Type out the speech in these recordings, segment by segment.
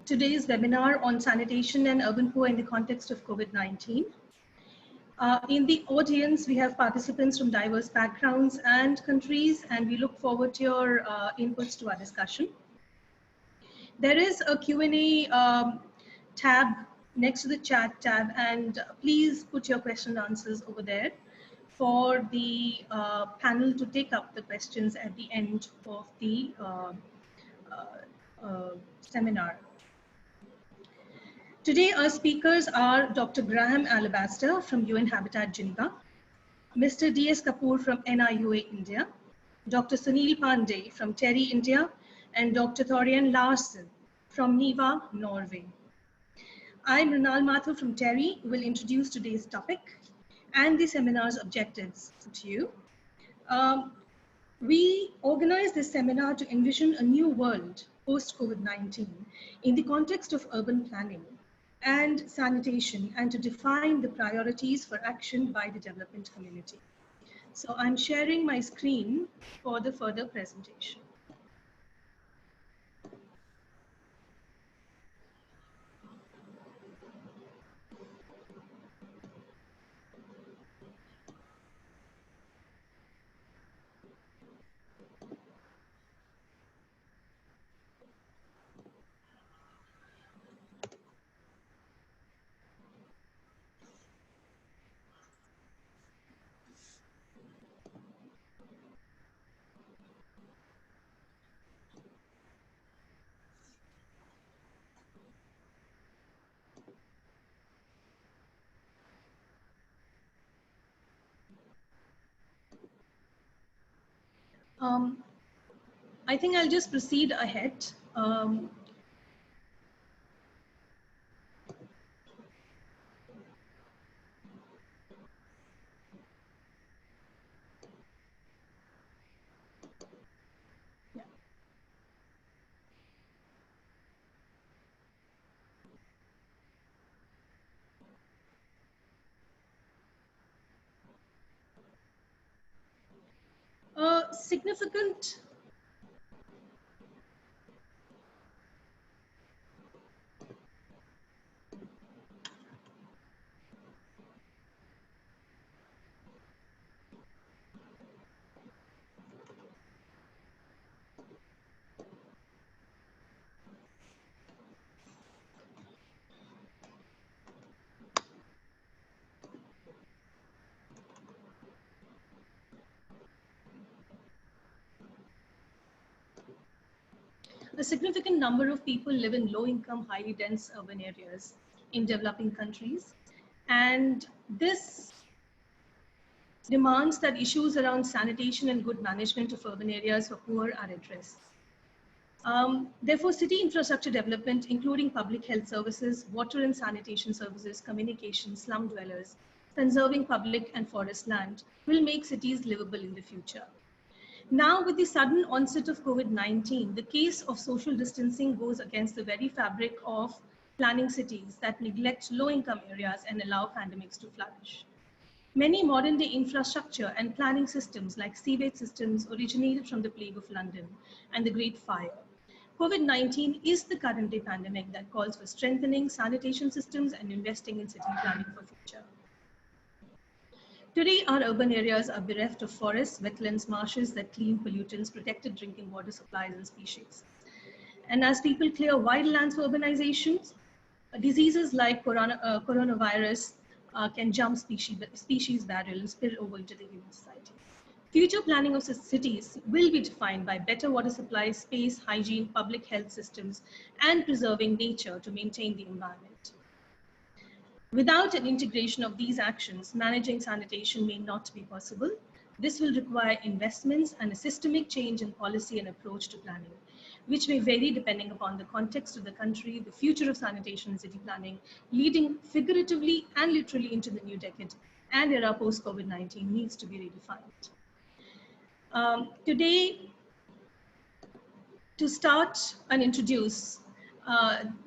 today's webinar on sanitation and urban poor in the context of COVID-19. In the audience, we have participants from diverse backgrounds and countries, and we look forward to your inputs to our discussion. There is a Q&A tab next to the chat tab, and please put your question and answers over there for the panel to take up the questions at the end of the seminar. Today, our speakers are Dr. Graham Alabaster from UN Habitat Geneva, Mr. D.S. Kapur from NIUA India, Dr. Suneel Pandey from TERI India, and Dr. Thorjørn Larssen from NIVA, Norway. I'm Mrinal Mathur from TERI, who will introduce today's topic and the seminar's objectives to you. We organized this seminar to envision a new world post-COVID-19 in the context of urban planning and sanitation, and to define the priorities for action by the development community. So I'm sharing my screen for the further presentation. I think I'll just proceed ahead. Significant A significant number of people live in low-income, highly dense urban areas in developing countries, and this demands that issues around sanitation and good management of urban areas for poor are addressed. Therefore, city infrastructure development, including public health services, water and sanitation services, communication, slum dwellers, conserving public and forest land, will make cities livable in the future. Now, with the sudden onset of COVID-19, the case of social distancing goes against the very fabric of planning cities that neglect low-income areas and allow pandemics to flourish. Many modern-day infrastructure and planning systems like sewage systems originated from the Plague of London and the Great Fire. COVID-19 is the current-day pandemic that calls for strengthening sanitation systems and investing in city planning for future. Today, our urban areas are bereft of forests, wetlands, marshes that clean pollutants, protected drinking water supplies, and species. And as people clear wide lands for urbanizations, diseases like coronavirus can jump species barrier and spill over into the human society. Future planning of cities will be defined by better water supply, space, hygiene, public health systems, and preserving nature to maintain the environment. Without an integration of these actions, managing sanitation may not be possible. This will require investments and a systemic change in policy and approach to planning, which may vary depending upon the context of the country, the future of sanitation and city planning, leading figuratively and literally into the new decade and era post-COVID-19 needs to be redefined. Today, to start and introduce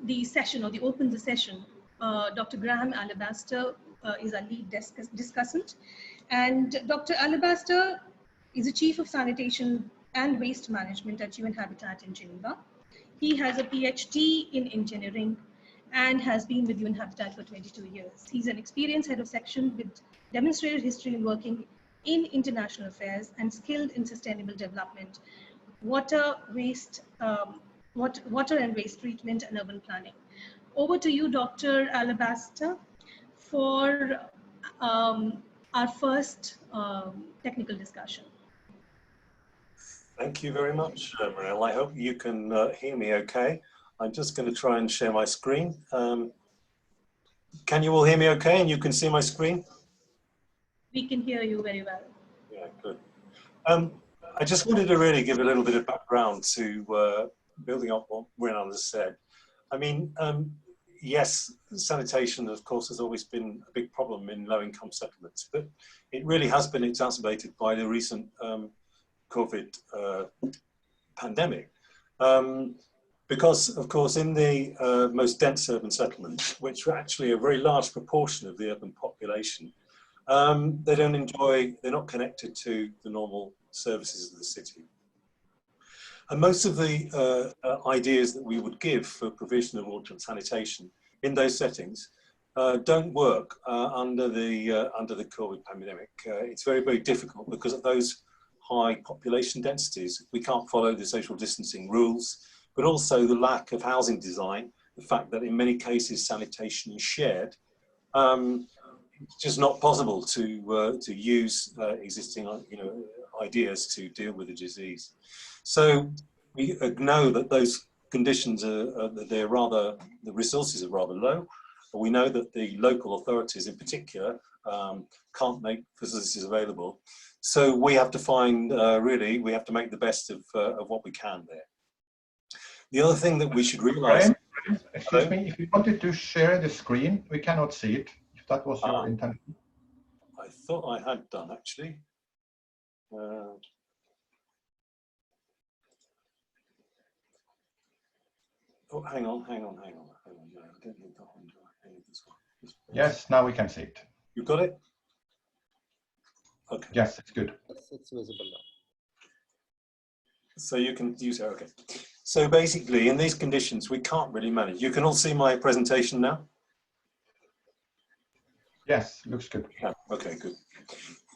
the session or open the session, Dr. Graham Alabaster is our lead discussant, and Dr. Alabaster is the Chief of Sanitation and Waste Management at UN Habitat in Geneva. He has a PhD in engineering and has been with UN Habitat for 22 years. He's an experienced head of section with demonstrated history in working in international affairs and skilled in sustainable development, water and waste treatment and urban planning. Over to you, Dr. Alabaster, for our first technical discussion. Thank you very much, Mrinal. I hope you can hear me okay. I'm just going to try and share my screen. Can you all hear me okay and you can see my screen? We can hear you very well. Yeah, good. I just wanted to really give a little bit of background to building up what Mrinal has said. I mean, yes, sanitation, of course, has always been a big problem in low-income settlements, but it really has been exacerbated by the recent COVID pandemic. Because, of course, in the most dense urban settlements, which are actually a very large proportion of the urban population, they're not connected to the normal services of the city. And most of the ideas that we would give for provision of water and sanitation in those settings don't work under the COVID pandemic. It's very, very difficult because of those high population densities. We can't follow the social distancing rules, but also the lack of housing design, the fact that in many cases sanitation is shared. It's just not possible to use existing ideas to deal with the disease. So we know that those conditions the resources are rather low. But we know that the local authorities in particular can't make facilities available. So we have to find, really, we have to make the best of what we can there. The other thing that we should realize... Excuse me, if you wanted to share the screen, we cannot see it, if that was your intention. I thought I had done, actually. Oh, hang on. Yeah, I don't need that one. I need this one. Yes, now we can see it. You got it? Okay. Yes, it's good. It's visible now. So you can use it, okay. So basically, in these conditions, we can't really manage. You can all see my presentation now? Yes, looks good. Yeah, okay, good.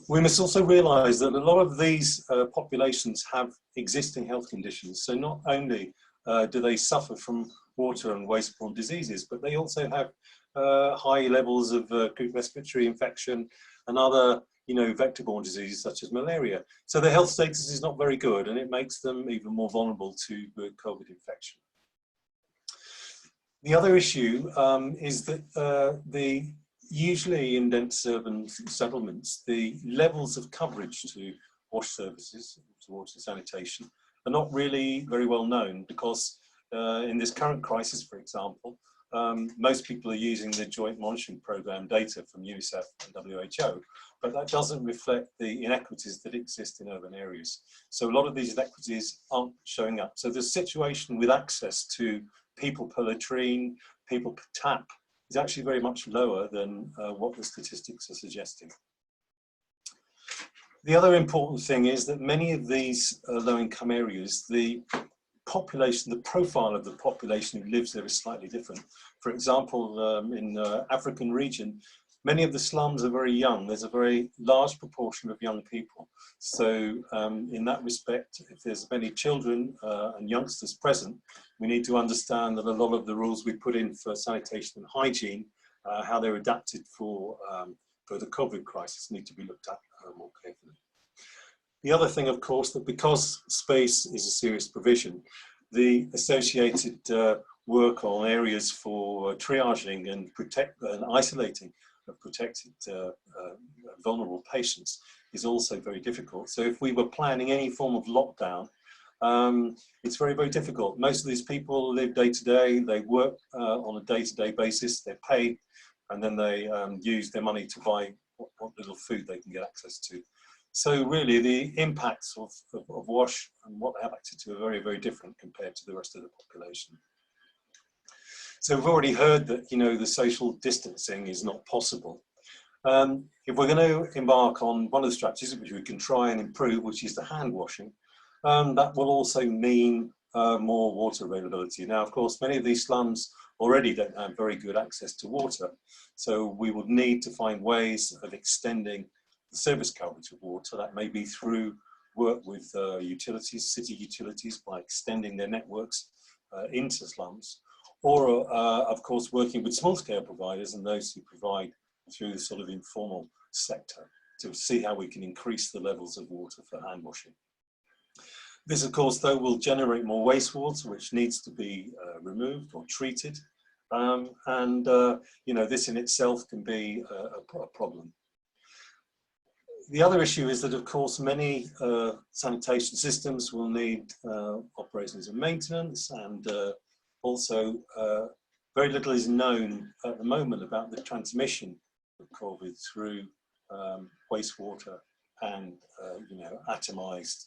We must also realize that a lot of these populations have existing health conditions. So not only do they suffer from water and wasteborne diseases, but they also have high levels of acute respiratory infection and other vector-borne diseases such as malaria. So their health status is not very good, and it makes them even more vulnerable to COVID infection. The other issue is that usually in dense urban settlements, the levels of coverage to wash services, to water sanitation, are not really very well known because in this current crisis, for example, most people are using the Joint Monitoring Programme data from UNICEF and WHO, but that doesn't reflect the inequities that exist in urban areas. So a lot of these inequities aren't showing up. So the situation with access to people per latrine, people per tap, is actually very much lower than what the statistics are suggesting. The other important thing is that many of these low-income areas, the population, the profile of the population who lives there is slightly different. For example, in the African region, many of the slums are very young. There's a very large proportion of young people. So in that respect, if there's many children and youngsters present, we need to understand that a lot of the rules we put in for sanitation and hygiene, how they're adapted for the COVID crisis, need to be looked at more carefully. The other thing, of course, that because space is a serious provision, the associated work on areas for triaging and isolating of protected vulnerable patients is also very difficult. So if we were planning any form of lockdown, it's very, very difficult. Most of these people live day to day, they work on a day-to-day basis, they're paid, and then they use their money to buy what little food they can get access to. So really the impacts of WASH and what they have access to are very, very different compared to the rest of the population. So we've already heard that, the social distancing is not possible. If we're going to embark on one of the strategies which we can try and improve, which is the hand washing, that will also mean more water availability. Now, of course, many of these slums already don't have very good access to water, so we would need to find ways of extending the service coverage of water. That may be through work with utilities, city utilities, by extending their networks into slums, or of course working with small-scale providers and those who provide through the sort of informal sector to see how we can increase the levels of water for hand washing. This, of course, though, will generate more wastewater, which needs to be removed or treated, you know, this in itself can be a problem. The other issue is that, of course, many sanitation systems will need operations and maintenance, and also very little is known at the moment about the transmission of COVID through wastewater and you know, atomized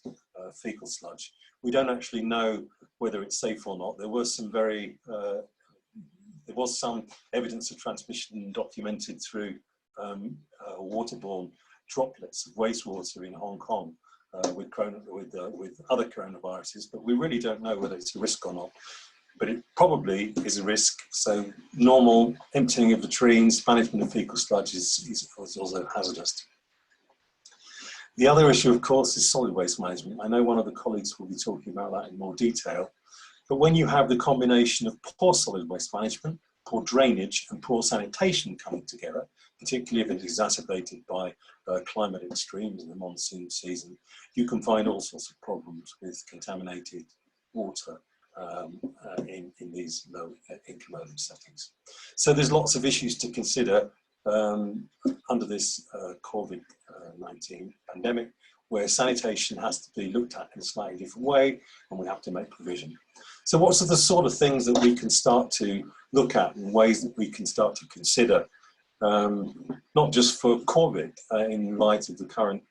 fecal sludge. We don't actually know whether it's safe or not. There was some some evidence of transmission documented through waterborne droplets of wastewater in Hong Kong with other coronaviruses, but we really don't know whether it's a risk or not. But it probably is a risk. So normal emptying of latrines, management of fecal sludge is also hazardous. The other issue, of course, is solid waste management. I know one of the colleagues will be talking about that in more detail. But when you have the combination of poor solid waste management, poor drainage, and poor sanitation coming together, particularly if it's exacerbated by climate extremes in the monsoon season, you can find all sorts of problems with contaminated water in these low income urban settings. So there's lots of issues to consider under this COVID-19 pandemic, where sanitation has to be looked at in a slightly different way, and we have to make provision. So what are the sort of things that we can start to look at and ways that we can start to consider, not just for COVID in light of the current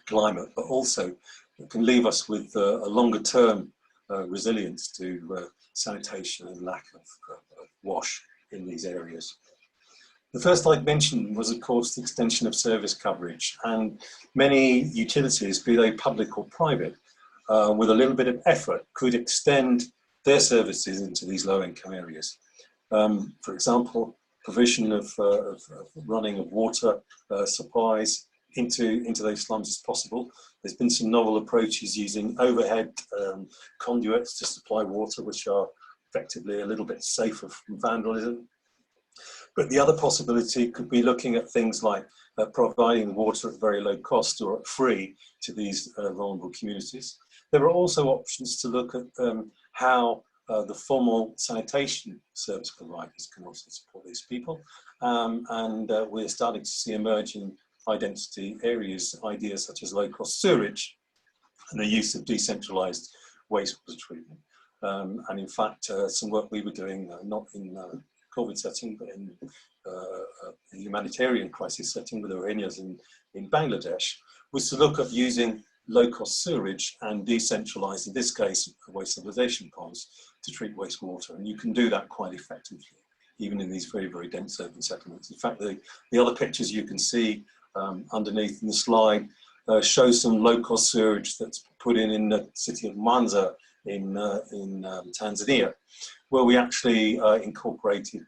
climate, but also it can leave us with a longer term resilience to sanitation and lack of wash in these areas. The first I'd mentioned was, of course, the extension of service coverage, and many utilities, be they public or private, with a little bit of effort, could extend their services into these low-income areas. For example, provision of running of water supplies into those slums is possible. There's been some novel approaches using overhead conduits to supply water, which are effectively a little bit safer from vandalism. But the other possibility could be looking at things like providing water at very low cost or at free to these vulnerable communities. There are also options to look at how the formal sanitation service providers can also support these people. We're starting to see emerging high-density areas, ideas such as low-cost sewerage and the use of decentralized wastewater treatment. And in fact, some work we were doing, not in COVID setting, but in a humanitarian crisis setting with the Rohingyas in Bangladesh, was to look at using low-cost sewerage and decentralized, in this case, waste stabilization ponds to treat wastewater. And you can do that quite effectively, even in these very, very dense urban settlements. In fact, the other pictures you can see underneath in the slide show some low-cost sewage that's put in the city of Mwanza in Tanzania, where we actually incorporated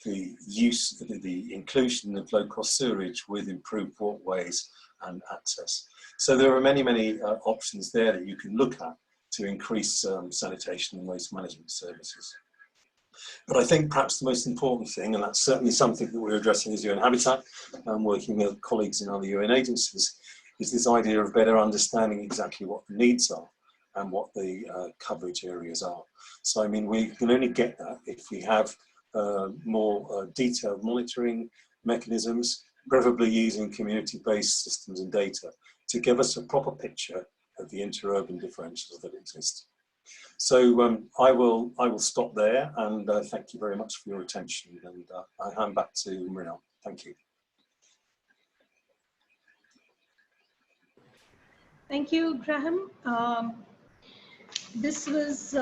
the inclusion of low-cost sewerage with improved walkways and access. So there are many, many options there that you can look at to increase sanitation and waste management services. But I think perhaps the most important thing, and that's certainly something that we're addressing as UN Habitat and working with colleagues in other UN agencies, is this idea of better understanding exactly what the needs are and what the coverage areas are. So I mean, we can only get that if we have more detailed monitoring mechanisms, preferably using community-based systems and data to give us a proper picture of the interurban differentials that exist. So I will stop there, and thank you very much for your attention, and I hand back to Mrinal. Thank you. Thank you, Graham. This was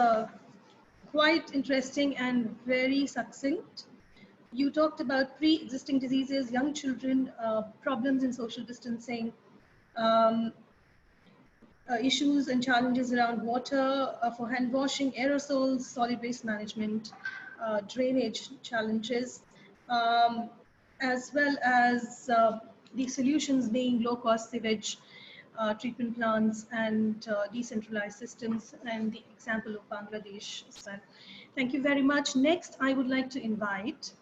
quite interesting and very succinct. You talked about pre-existing diseases, young children, problems in social distancing, issues and challenges around water for hand washing, aerosols, solid waste management, drainage challenges, as well as the solutions being low-cost sewage treatment plants and decentralized systems, and the example of Bangladesh as well. Thank you very much. Next, I would like to invite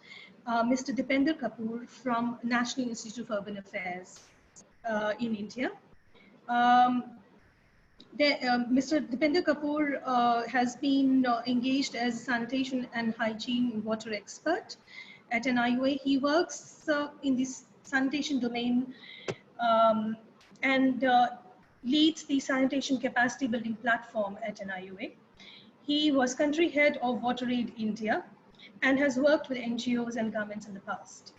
Mr. Dipender Kapur from National Institute of Urban Affairs in India. Mr. Dipender Kapur has been engaged as a sanitation and hygiene water expert at NIUA. He works in this sanitation domain and leads the sanitation capacity building platform at NIUA. He was country head of WaterAid India and has worked with NGOs and governments in the past.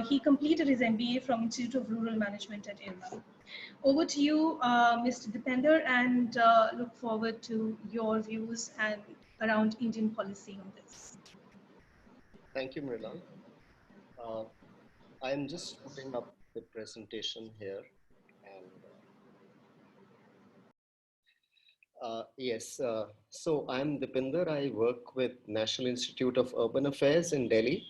He completed his MBA from Institute of Rural Management at IRMA. Over to you, Mr. Dipender, and look forward to your views and around Indian policy on this. Thank you, Mrinal. I'm just putting up the presentation here. And yes, so I'm Dipender. I work with National Institute of Urban Affairs in Delhi.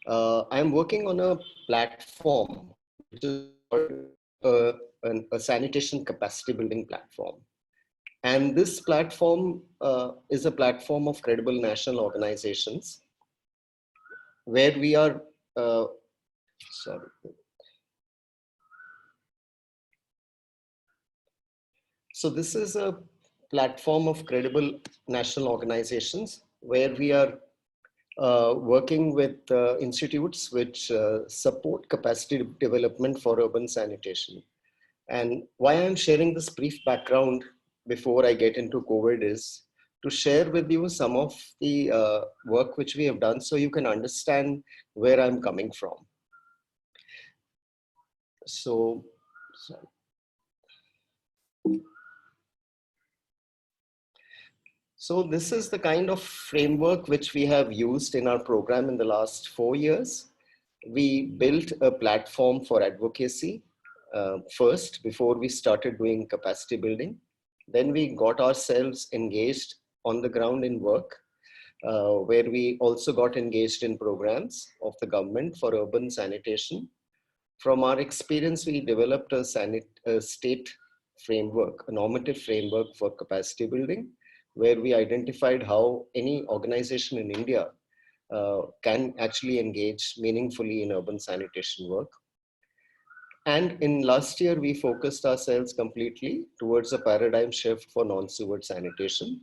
I'm working on a platform, which is called a sanitation capacity building platform. And this platform is a platform of credible national organizations where we are, So this is a platform of credible national organizations where we are working with institutes which support capacity development for urban sanitation. And why I'm sharing this brief background before I get into COVID is to share with you some of the work which we have done so you can understand where I'm coming from. So, sorry. So this is the kind of framework which we have used in our program in the last 4 years. We built a platform for advocacy first before we started doing capacity building. Then we got ourselves engaged on the ground in work, where we also got engaged in programs of the government for urban sanitation. From our experience, we developed a state framework, a normative framework for capacity building, where we identified how any organization in India can actually engage meaningfully in urban sanitation work. And in last year, we focused ourselves completely towards a paradigm shift for non-sewer sanitation.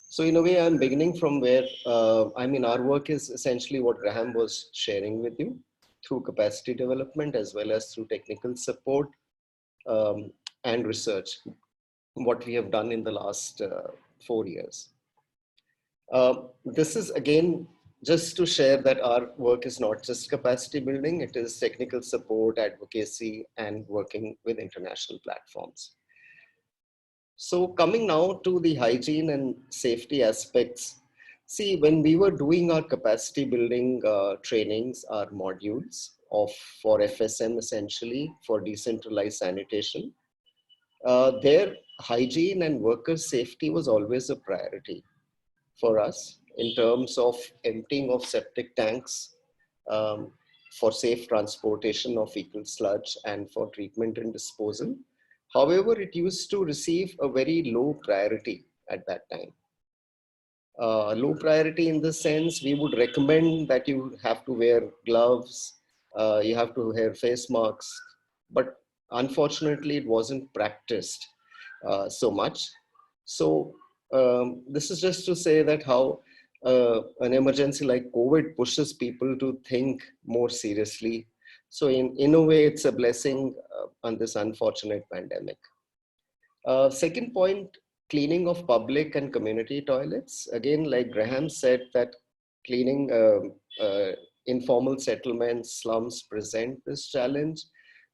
So in a way, I'm beginning from where, our work is essentially what Graham was sharing with you through capacity development as well as through technical support and research, what we have done in the last 4 years. This is again, just to share that our work is not just capacity building, it is technical support, advocacy, and working with international platforms. So coming now to the hygiene and safety aspects. See, when we were doing our capacity building trainings, our modules for FSM essentially, for decentralized sanitation, their hygiene and worker safety was always a priority for us in terms of emptying of septic tanks for safe transportation of fecal sludge and for treatment and disposal. However, it used to receive a very low priority at that time. Low priority in the sense we would recommend that you have to wear gloves, you have to wear face masks, but unfortunately it wasn't practiced so much. So this is just to say that how an emergency like COVID pushes people to think more seriously. So in a way, it's a blessing on this unfortunate pandemic. Second point, cleaning of public and community toilets. Again, like Graham said, that cleaning informal settlements, slums present this challenge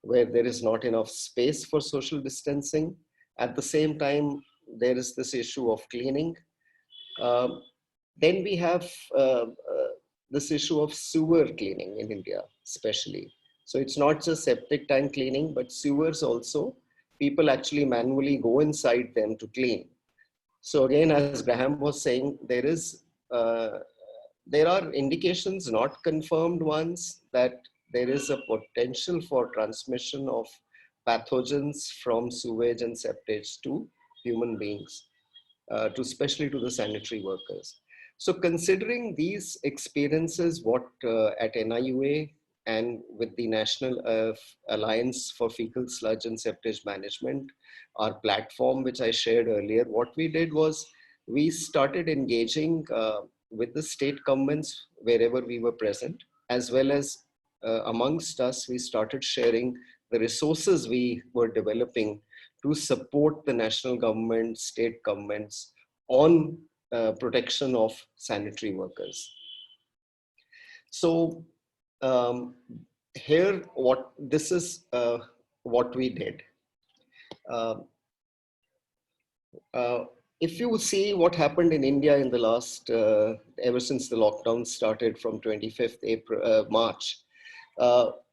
where there is not enough space for social distancing. At the same time, there is this issue of cleaning. Then we have this issue of sewer cleaning in India, especially. So it's not just septic tank cleaning, but sewers also people actually manually go inside them to clean. So again, as Graham was saying, there are indications, not confirmed ones, that there is a potential for transmission of pathogens from sewage and septage to human beings, especially to the sanitary workers. So considering these experiences, what at NIUA and with the National Alliance for Fecal Sludge and Septage Management, our platform, which I shared earlier, what we did was we started engaging with the state governments wherever we were present, as well as amongst us, we started sharing the resources we were developing to support the national government, state governments on protection of sanitary workers. So here, this is what we did. If you see what happened in India in the last, ever since the lockdown started from 25th March,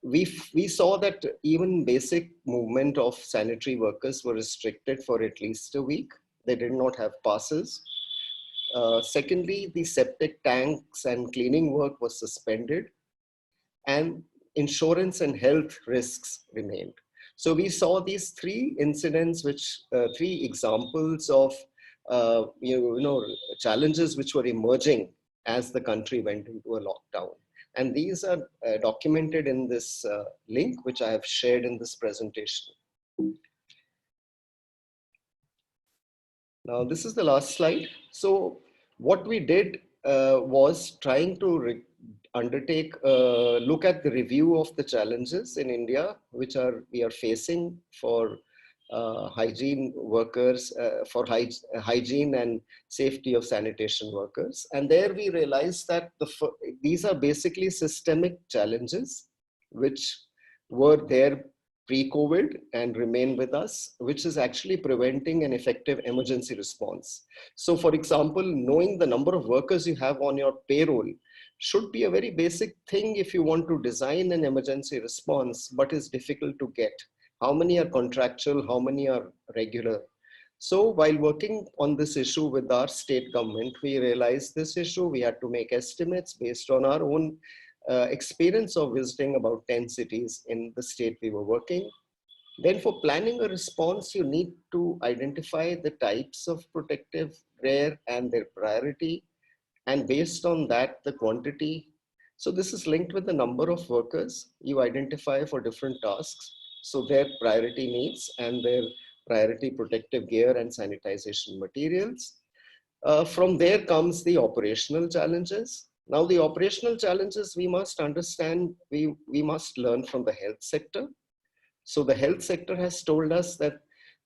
we saw that even basic movement of sanitary workers were restricted for at least a week. They did not have passes. Secondly, the septic tanks and cleaning work was suspended, and insurance and health risks remained. So we saw these three incidents, three examples of challenges which were emerging as the country went into a lockdown. And these are documented in this link, which I have shared in this presentation. Now, this is the last slide. So what we did was trying to undertake a look at the review of the challenges in India, which we are facing for hygiene workers, for hygiene and safety of sanitation workers. And there we realized that these are basically systemic challenges which were there pre-COVID and remain with us, which is actually preventing an effective emergency response. So for example, knowing the number of workers you have on your payroll should be a very basic thing if you want to design an emergency response, but is difficult to get. How many are contractual, how many are regular? So while working on this issue with our state government, we realized this issue. We had to make estimates based on our own experience of visiting about 10 cities in the state we were working. Then for planning a response, you need to identify the types of protective wear and their priority. And based on that, the quantity. So this is linked with the number of workers you identify for different tasks. So their priority needs and their priority protective gear and sanitization materials. From there comes the operational challenges. Now the operational challenges we must understand, we must learn from the health sector. So the health sector has told us that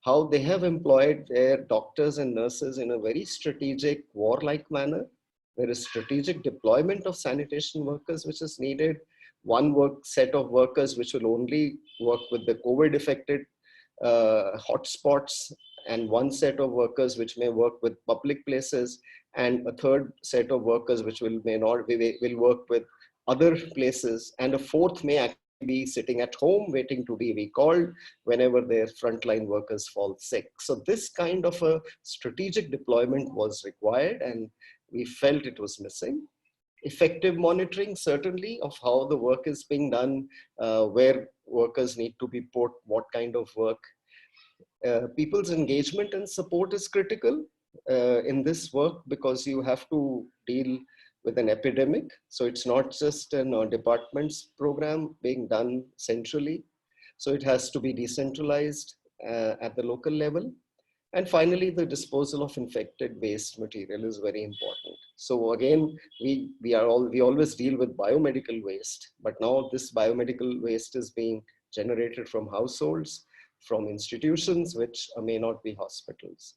how they have employed their doctors and nurses in a very strategic warlike manner. There is strategic deployment of sanitation workers which is needed. One set of workers which will only work with the COVID affected hotspots, and one set of workers which may work with public places, and a third set of workers which will work with other places, and a fourth may actually be sitting at home waiting to be recalled whenever their frontline workers fall sick. So this kind of a strategic deployment was required, and we felt it was missing. Effective monitoring, certainly, of how the work is being done, where workers need to be put, what kind of work. People's engagement and support is critical in this work because you have to deal with an epidemic. So it's not just a department's program being done centrally. So it has to be decentralized at the local level. And finally, the disposal of infected waste material is very important. So again, we always deal with biomedical waste, but now this biomedical waste is being generated from households, from institutions, which may not be hospitals.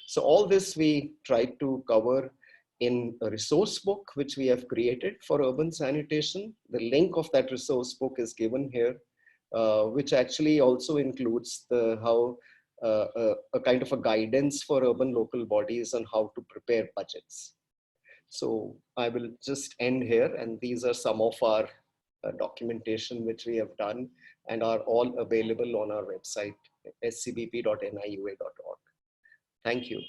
So all this we tried to cover in a resource book, which we have created for urban sanitation. The link of that resource book is given here, which actually also includes a kind of a guidance for urban local bodies on how to prepare budgets. So I will just end here, and these are some of our documentation which we have done and are all available on our website scbp.niua.org. Thank you.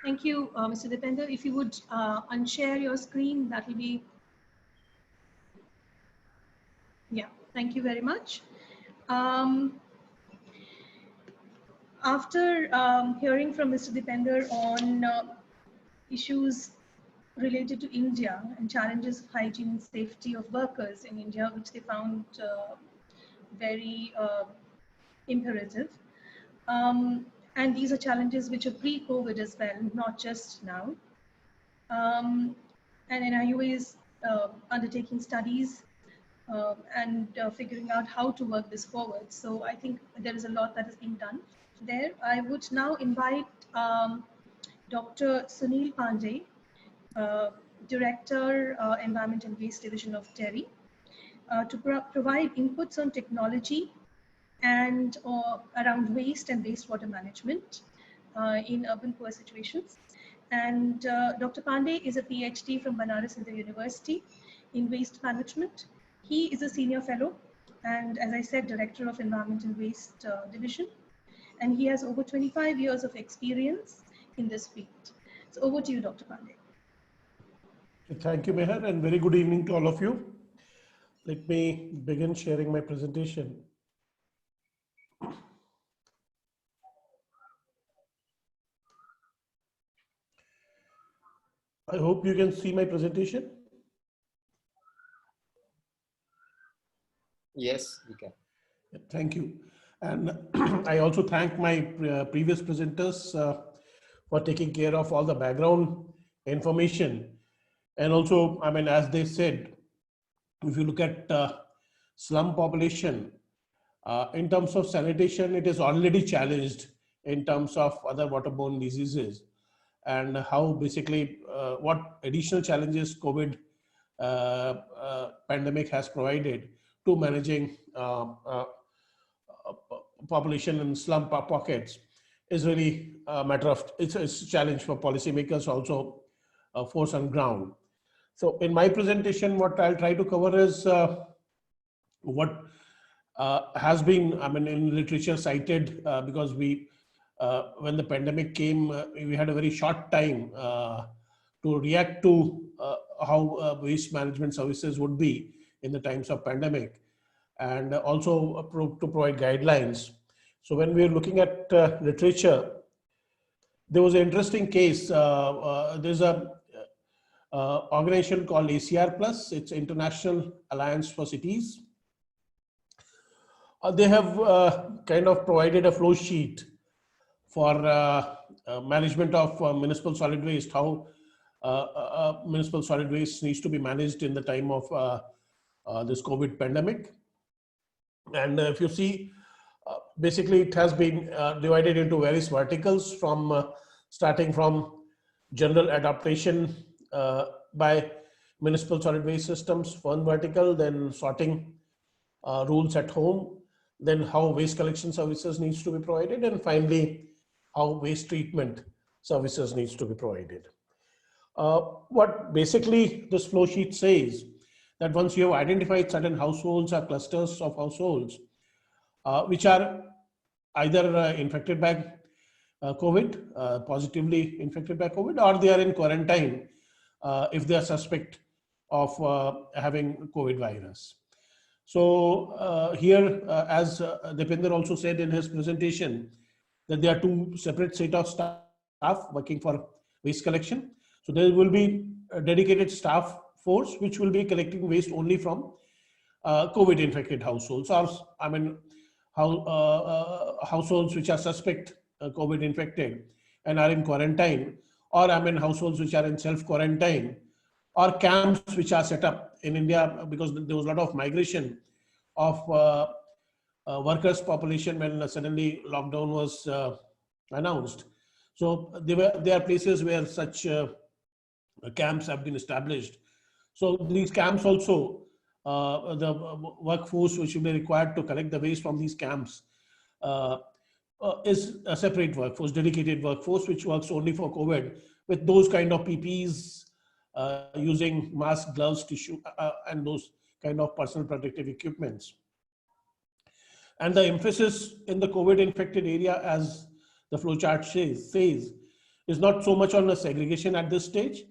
Thank you, Mr. Dipender. If you would unshare your screen, that will be, yeah, thank you very much. After hearing from Mr. Dipender on issues related to India and challenges of hygiene and safety of workers in India, which they found very imperative. And these are challenges which are pre-COVID as well, not just now. And NIUA is undertaking studies and figuring out how to work this forward. So I think there is a lot that is being done there. I would now invite Dr. Suneel Pandey, Director, Environment and Waste Division of TERI, to provide inputs on technology and around waste and wastewater management in urban poor situations. And Dr. Pandey is a PhD from Banaras Hindu University in waste management. He is a senior fellow and, as I said, Director of Environment and Waste Division. And he has over 25 years of experience in this field. So over to you, Dr. Pandey. Thank you, Meher, and very good evening to all of you. Let me begin sharing my presentation. I hope you can see my presentation. Yes, we can. Thank you. And I also thank my previous presenters for taking care of all the background information. And also, I mean, as they said, if you look at slum population, in terms of sanitation, it is already challenged in terms of other waterborne diseases, and how basically what additional challenges COVID pandemic has provided to managing population in slum pockets is really a matter of, it's a challenge for policymakers, also force on ground. So in my presentation, what I'll try to cover is what has been, I mean, in literature cited, because we, when the pandemic came, we had a very short time to react to how waste management services would be in the times of pandemic, and also to provide guidelines. So when we were looking at literature, there was an interesting case. There's a organization called ACR Plus, it's International Alliance for Cities. They have kind of provided a flow sheet for management of municipal solid waste, how municipal solid waste needs to be managed in the time of this COVID pandemic. And if you see, basically it has been divided into various verticals, from starting from general adaptation by municipal solid waste systems, one vertical, then sorting rules at home, then how waste collection services needs to be provided, and finally how waste treatment services needs to be provided. What basically this flow sheet says, that once you have identified certain households or clusters of households which are either infected by COVID, positively infected by COVID, or they are in quarantine if they are suspect of having COVID virus. So here, as Dipender also said in his presentation, that there are two separate set of staff working for waste collection. So there will be a dedicated staff force which will be collecting waste only from COVID infected households, or I mean households which are suspect COVID infected and are in quarantine, or I mean households which are in self quarantine, or camps which are set up in India, because there was a lot of migration of workers population when suddenly lockdown was announced. So there are places where such camps have been established. So these camps also, the workforce which will be required to collect the waste from these camps is a separate workforce, dedicated workforce, which works only for COVID, with those kind of PPEs using mask, gloves, tissue, and those kind of personal protective equipments. And the emphasis in the COVID infected area, as the flowchart says, is not so much on the segregation at this stage,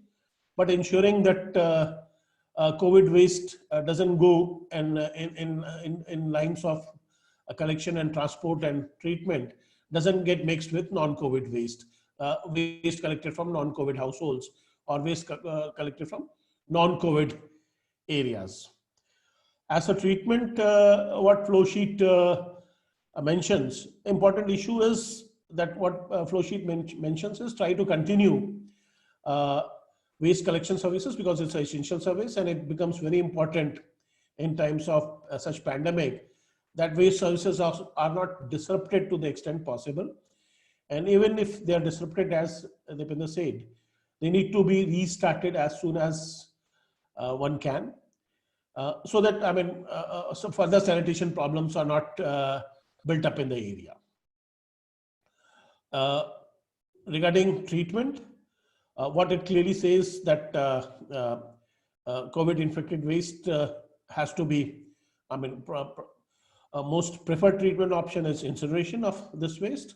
but ensuring that COVID waste doesn't go in lines of collection and transport and treatment, doesn't get mixed with non-COVID waste, waste collected from non-COVID households or waste collected from non-COVID areas. As a treatment, what flow sheet mentions, important issue is that what flow sheet mentions is try to continue waste collection services because it's an essential service, and it becomes very important in times of such pandemic that waste services are not disrupted to the extent possible. And even if they are disrupted, as Deepinder said, they need to be restarted as soon as one can, so that, I mean, some further sanitation problems are not built up in the area. Regarding treatment, what it clearly says that COVID infected waste has to be, I mean, most preferred treatment option is incineration of this waste.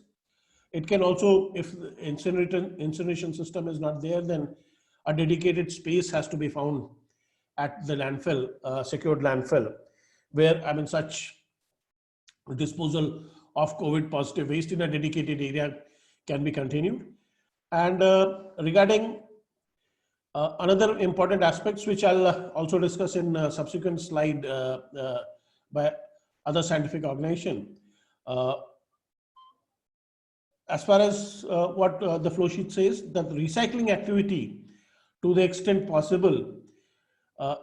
It can also, if the incineration system is not there, then a dedicated space has to be found at the landfill, secured landfill, where, I mean, such disposal of COVID positive waste in a dedicated area can be continued. And regarding another important aspects, which I'll also discuss in a subsequent slide by other scientific organization. As far as what the flow sheet says, that recycling activity to the extent possible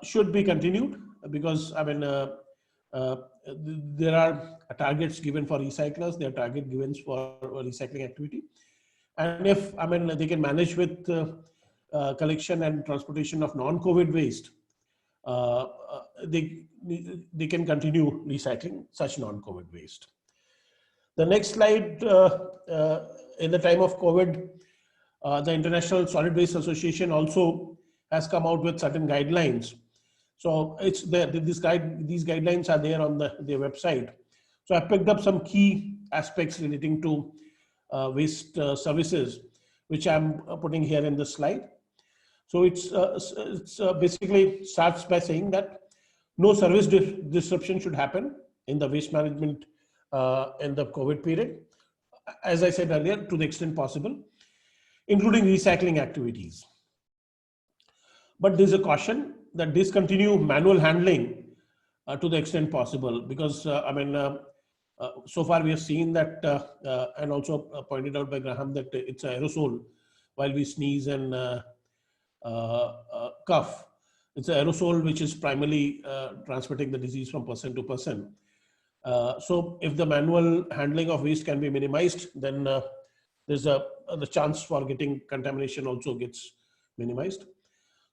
should be continued, because, I mean, there are targets given for recyclers, there are target given for recycling activity. And if, I mean, they can manage with collection and transportation of non-COVID waste, they can continue recycling such non-COVID waste. The next slide, in the time of COVID, the International Solid Waste Association also has come out with certain guidelines. So it's there, these guidelines are there on their website. So I picked up some key aspects relating to waste services, which I'm putting here in this slide. So it's basically starts by saying that no service disruption should happen in the waste management in the COVID period, as I said earlier, to the extent possible, including recycling activities. But there's a caution that discontinue manual handling to the extent possible, because I mean, so far we have seen that, and also pointed out by Graham, that it's an aerosol while we sneeze and cough. It's an aerosol which is primarily transmitting the disease from person to person. So if the manual handling of waste can be minimized, then there's the chance for getting contamination also gets minimized.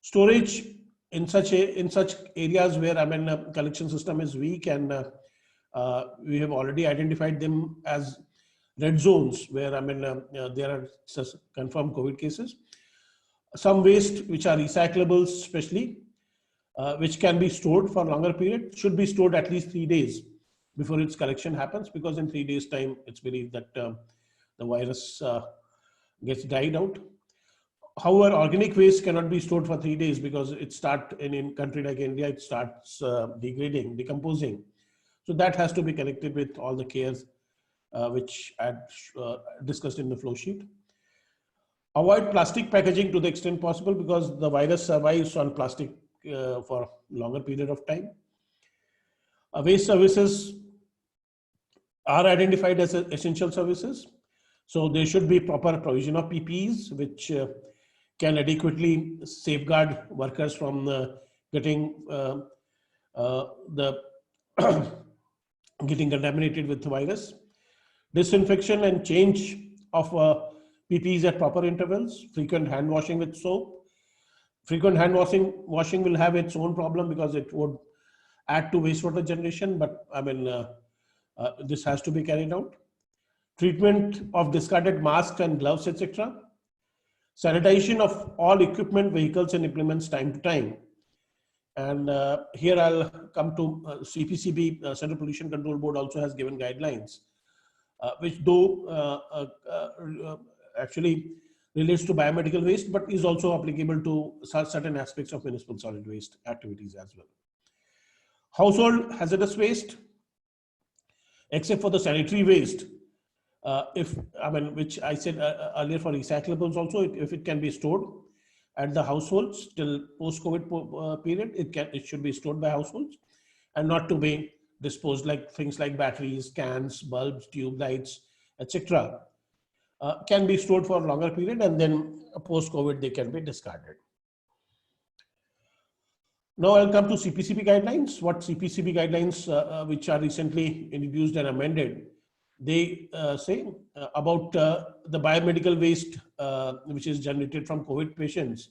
Storage in such areas where, I mean, collection system is weak, and we have already identified them as red zones where, I mean, there are confirmed COVID cases. Some waste which are recyclables, especially, which can be stored for a longer period, should be stored at least 3 days before its collection happens, because in 3 days' time, it's believed that the virus gets died out. However, organic waste cannot be stored for 3 days because it starts in a country like India, it starts degrading, decomposing. So that has to be collected with all the cares which I had discussed in the flow sheet. Avoid plastic packaging to the extent possible, because the virus survives on plastic for longer period of time. Waste services are identified as essential services. So there should be proper provision of PPEs, which can adequately safeguard workers from getting getting contaminated with the virus. Disinfection and change of PPEs at proper intervals. Frequent hand washing with soap. Frequent hand washing will have its own problem because it would add to wastewater generation, but I mean, this has to be carried out. Treatment of discarded masks and gloves, etc. Sanitation of all equipment, vehicles and implements time to time. And here I'll come to CPCB, Central Pollution Control Board also has given guidelines, which though actually relates to biomedical waste, but is also applicable to certain aspects of municipal solid waste activities as well. Household hazardous waste, except for the sanitary waste, which I said earlier for recyclables also, if it can be stored at the households till post-COVID period, it should be stored by households and not to be disposed, like things like batteries, cans, bulbs, tube lights, etc. Can be stored for a longer period, and then post-COVID they can be discarded. Now I'll come to CPCB guidelines. What CPCB guidelines, which are recently introduced and amended, they say about the biomedical waste which is generated from COVID patients,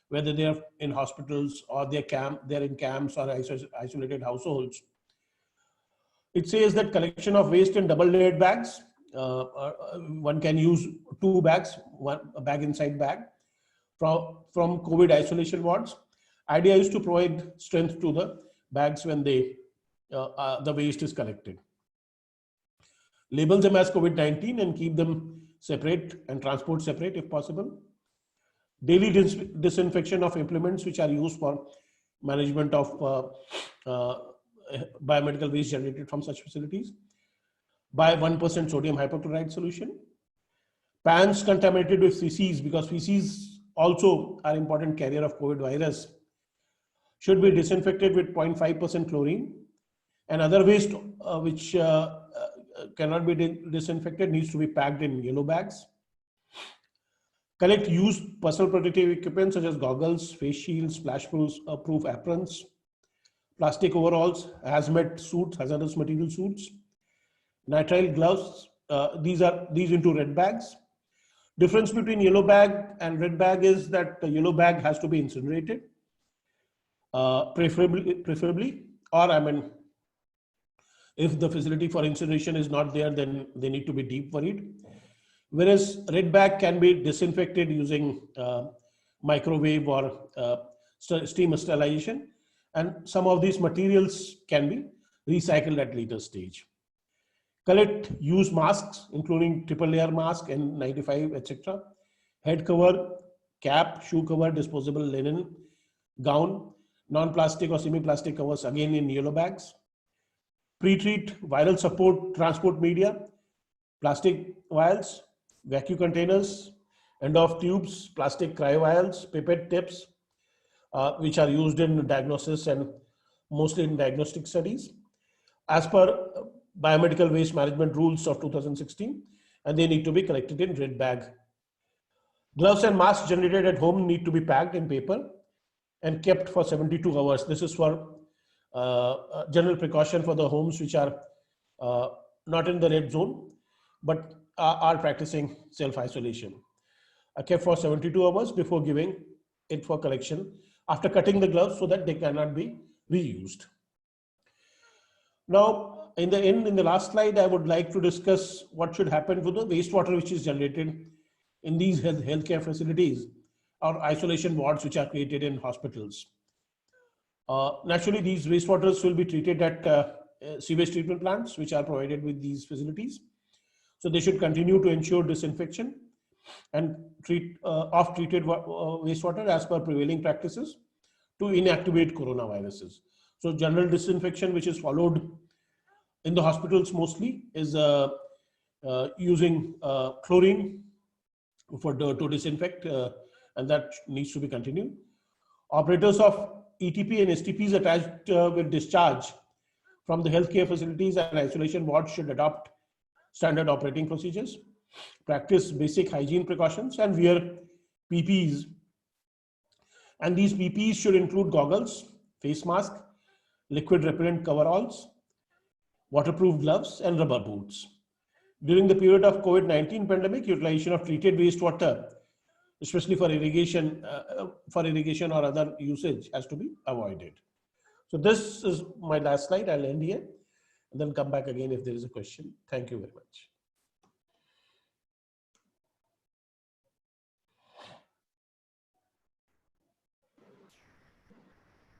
whether they are in hospitals or they're in camps or isolated households. It says that collection of waste in double-layered bags. One can use 2 bags, a bag inside bag, from COVID isolation wards. Idea is to provide strength to the bags when the waste is collected. Label them as COVID-19 and keep them separate and transport separate if possible. Daily disinfection of implements which are used for management of biomedical waste generated from such facilities by 1% sodium hypochlorite solution. Pans contaminated with feces, because feces also are important carrier of COVID virus, should be disinfected with 0.5% chlorine, and other waste which cannot be disinfected needs to be packed in yellow bags. Collect used personal protective equipment such as goggles, face shields, splash-proof aprons, plastic overalls, hazmat suits, hazardous material suits, nitrile gloves. These into red bags. Difference between yellow bag and red bag is that the yellow bag has to be incinerated, preferably, or if the facility for incineration is not there, then they need to be deep buried. Whereas red bag can be disinfected using microwave or steam sterilization, and some of these materials can be recycled at later stage. Collect used masks, including triple layer mask, N95, etc. Head cover, cap, shoe cover, disposable linen, gown, non-plastic or semi-plastic covers again in yellow bags. Pre-treat viral support transport media, plastic vials, vacuum containers, end of tubes, plastic cryo vials, pipette tips, which are used in diagnosis and mostly in diagnostic studies, as per biomedical waste management rules of 2016, and they need to be collected in red bag. Gloves and masks generated at home need to be packed in paper and kept for 72 hours. This is for general precaution for the homes which are not in the red zone, but are practicing self-isolation. Kept for 72 hours before giving it for collection after cutting the gloves so that they cannot be reused. Now, in the last slide, I would like to discuss what should happen to the wastewater which is generated in these healthcare facilities or isolation wards which are created in hospitals. Naturally, these wastewaters will be treated at sewage treatment plants which are provided with these facilities. So they should continue to ensure disinfection and treat off-treated wastewater as per prevailing practices to inactivate coronaviruses. So general disinfection, which is followed in the hospitals mostly, is using chlorine to disinfect, and that needs to be continued. Operators of ETP and STPs attached with discharge from the healthcare facilities and isolation wards should adopt standard operating procedures, practice basic hygiene precautions, and wear PPEs. And these PPEs should include goggles, face mask, liquid repellent coveralls, waterproof gloves, and rubber boots. During the period of COVID-19 pandemic, utilization of treated wastewater, especially for irrigation or other usage, has to be avoided. So this is my last slide. I'll end here and then come back again if there is a question. Thank you very much.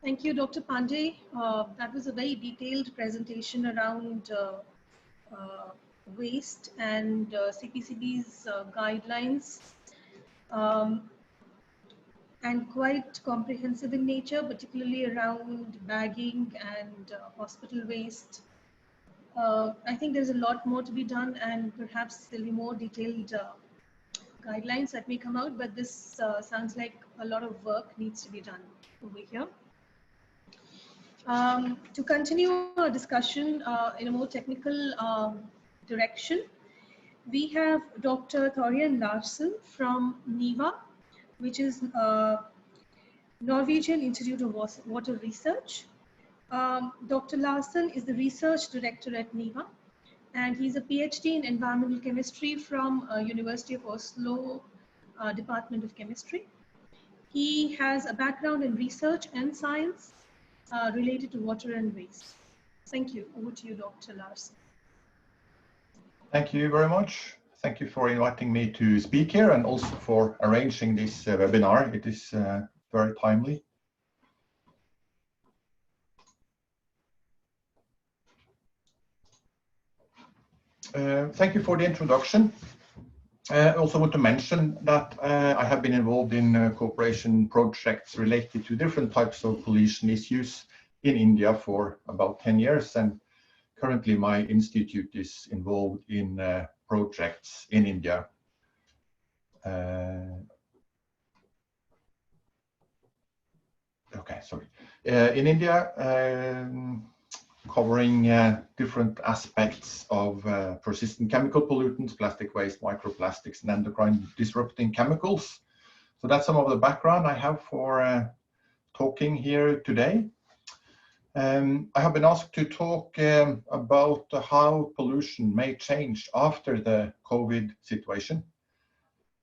Thank you, Dr. Pandey. That was a very detailed presentation around waste and CPCB's guidelines, and quite comprehensive in nature, particularly around bagging and hospital waste. I think there's a lot more to be done, and perhaps there'll be more detailed guidelines that may come out, but this sounds like a lot of work needs to be done over here. To continue our discussion in a more technical direction, we have Dr. Thorjørn Larssen from NIVA, which is Norwegian Institute of Water Research. Dr. Larssen is the research director at NIVA, and he's a PhD in environmental chemistry from University of Oslo Department of Chemistry. He has a background in research and science related to water and waste. Thank you. Over to you, Dr. Larssen. Thank you very much. Thank you for inviting me to speak here and also for arranging this webinar. It is very timely. Thank you for the introduction. I also want to mention that I have been involved in cooperation projects related to different types of pollution issues in India for about 10 years, and currently my institute is involved in projects in India. In India, covering different aspects of persistent chemical pollutants, plastic waste, microplastics, and endocrine disrupting chemicals. So that's some of the background I have for talking here today. I have been asked to talk about how pollution may change after the COVID situation.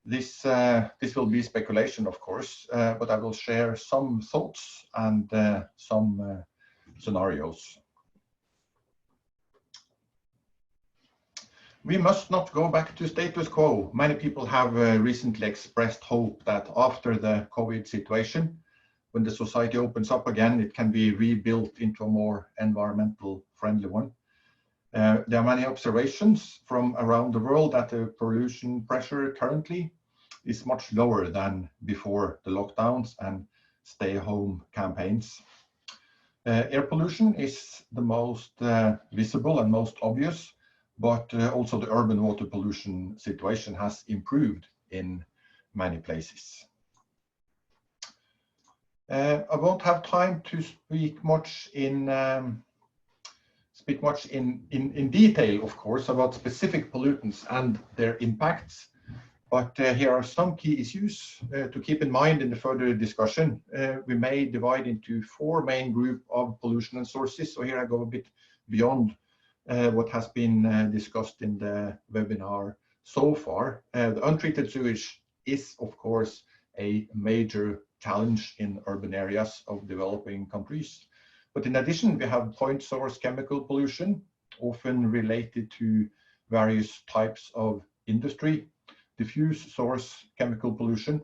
This will be speculation, of course, but I will share some thoughts and some scenarios. We must not go back to status quo. Many people have recently expressed hope that after the COVID situation, when the society opens up again, it can be rebuilt into a more environmental friendly one. There are many observations from around the world that the pollution pressure currently is much lower than before the lockdowns and stay-home campaigns. Air pollution is the most visible and most obvious, but also the urban water pollution situation has improved in many places. I won't have time to speak much in detail, of course, about specific pollutants and their impacts, but here are some key issues to keep in mind in the further discussion. We may divide into 4 main groups of pollution and sources, so here I go a bit beyond what has been discussed in the webinar so far. The untreated sewage is, of course, a major challenge in urban areas of developing countries. But in addition, we have point source chemical pollution, often related to various types of industry, diffuse source chemical pollution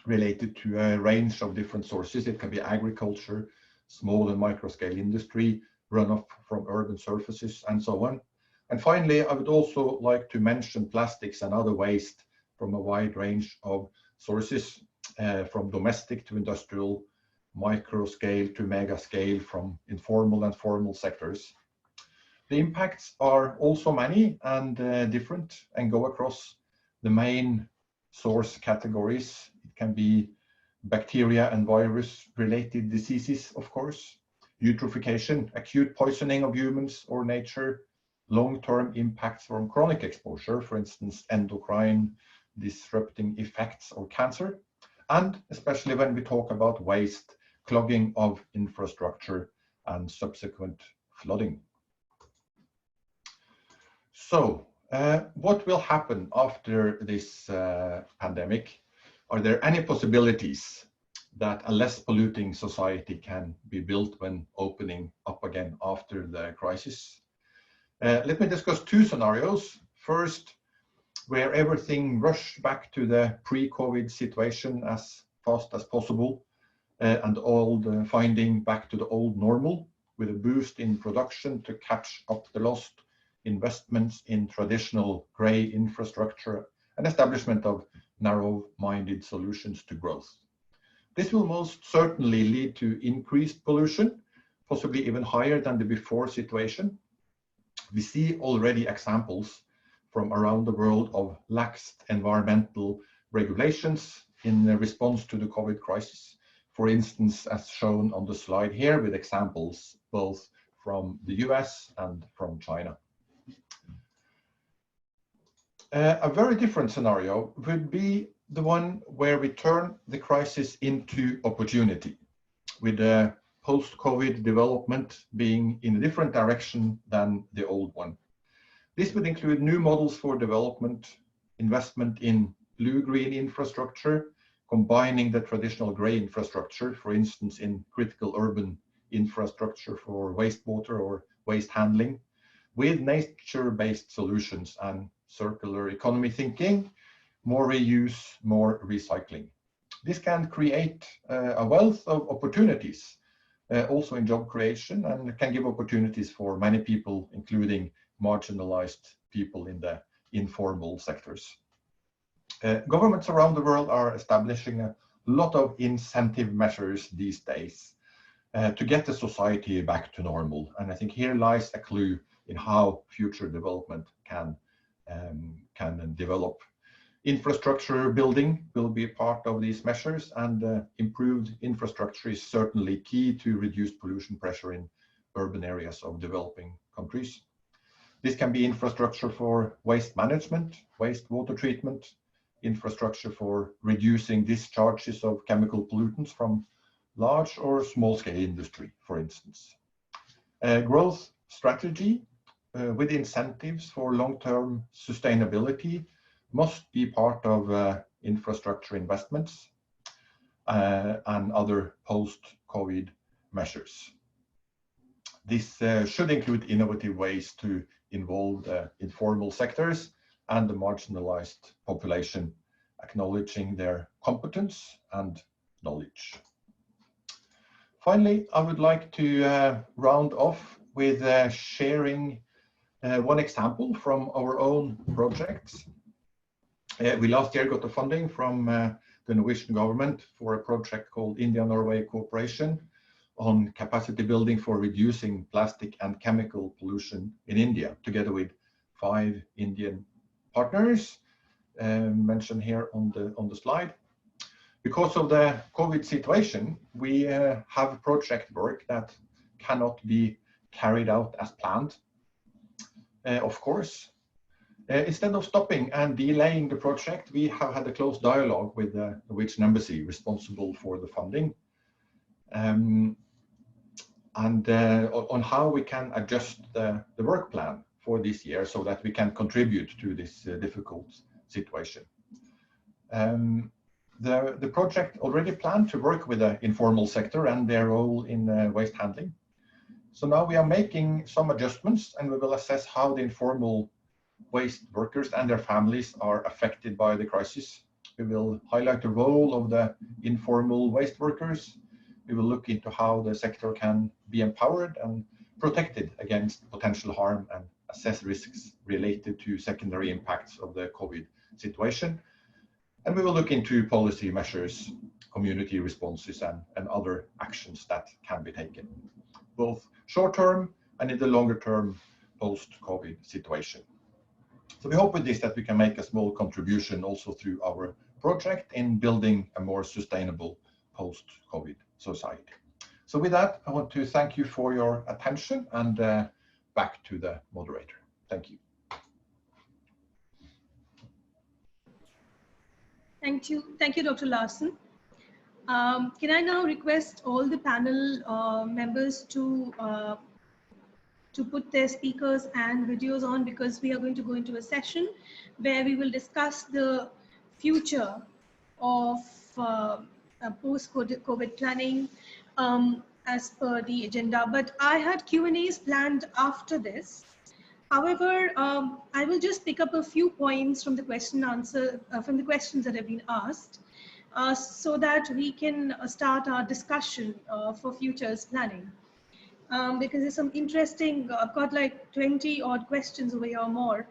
related to a range of different sources. It can be agriculture, small and micro scale industry, runoff from urban surfaces, and so on. And finally, I would also like to mention plastics and other waste from a wide range of sources, from domestic to industrial, micro scale to mega scale, from informal and formal sectors. The impacts are also many and different and go across the main source categories. It can be bacteria and virus related diseases, of course, eutrophication, acute poisoning of humans or nature, long-term impacts from chronic exposure, for instance, endocrine disrupting effects or cancer, and especially when we talk about waste, clogging of infrastructure and subsequent flooding. So, what will happen after this pandemic? Are there any possibilities that a less polluting society can be built when opening up again after the crisis? Let me discuss 2 scenarios. First, where everything rushed back to the pre-COVID situation as fast as possible, and all the finding back to the old normal, with a boost in production to catch up the lost investments in traditional grey infrastructure and establishment of narrow-minded solutions to growth. This will most certainly lead to increased pollution, possibly even higher than the before situation. We see already examples from around the world of lax environmental regulations in response to the COVID crisis. For instance, as shown on the slide here, with examples both from the US and from China. A very different scenario would be the one where we turn the crisis into opportunity, with the post-COVID development being in a different direction than the old one. This would include new models for development, investment in blue-green infrastructure, combining the traditional grey infrastructure, for instance, in critical urban infrastructure for wastewater or waste handling, with nature-based solutions and circular economy thinking, more reuse, more recycling. This can create a wealth of opportunities, also in job creation, and can give opportunities for many people, including marginalized people in the informal sectors. Governments around the world are establishing a lot of incentive measures these days to get the society back to normal. And I think here lies a clue in how future development can develop. Infrastructure building will be part of these measures, and improved infrastructure is certainly key to reduce pollution pressure in urban areas of developing countries. This can be infrastructure for waste management, wastewater treatment, infrastructure for reducing discharges of chemical pollutants from large or small scale industry, for instance. Growth strategy with incentives for long-term sustainability must be part of infrastructure investments and other post-COVID measures. This should include innovative ways to involve the informal sectors and the marginalized population, acknowledging their competence and knowledge. Finally, I would like to round off with sharing one example from our own projects. We last year got the funding from the Norwegian government for a project called India-Norway Cooperation on capacity building for reducing plastic and chemical pollution in India, together with 5 Indian partners mentioned here on the slide. Because of the COVID situation, we have project work that cannot be carried out as planned, of course. Instead of stopping and delaying the project, we have had a close dialogue with the Norwegian embassy responsible for the funding, and on how we can adjust the work plan for this year so that we can contribute to this difficult situation. The project already planned to work with the informal sector and their role in waste handling. So now we are making some adjustments, and we will assess how the informal waste workers and their families are affected by the crisis. We will highlight the role of the informal waste workers. We will look into how the sector can be empowered and protected against potential harm, and assess risks related to secondary impacts of the COVID situation. And we will look into policy measures, community responses, and other actions that can be taken, both short-term and in the longer-term post-COVID situation. So we hope with this that we can make a small contribution also through our project in building a more sustainable post-COVID society. So with that, I want to thank you for your attention, and back to the moderator. Thank you. Thank you, Dr. Larssen. Can I now request all the panel members to put their speakers and videos on, because we are going to go into a session where we will discuss the future of post-COVID planning as per the agenda. But I had Q&As planned after this. However, I will just pick up a few points from the questions that have been asked. so that we can start our discussion for futures planning. Because there's some interesting, I've got like 20 odd questions over here or more,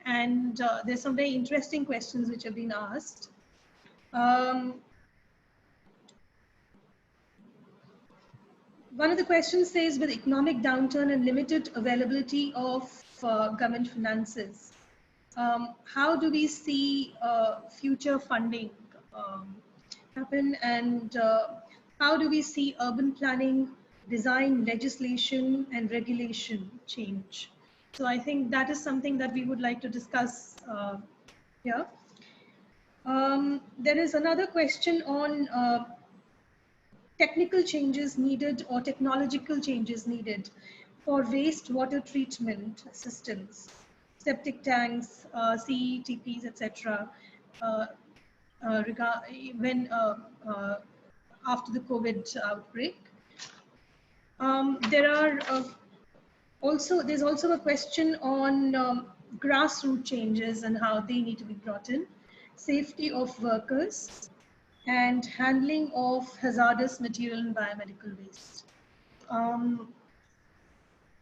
and there's some very interesting questions which have been asked. One of the questions says, with economic downturn and limited availability of government finances, how do we see future funding happen, and how do we see urban planning, design, legislation, and regulation change? So I think that is something that we would like to discuss here. There is another question on technical changes needed or technological changes needed for wastewater treatment systems, septic tanks, CETPs, etc. When after the COVID outbreak. There's also a question on grassroots changes and how they need to be brought in, safety of workers, and handling of hazardous material and biomedical waste.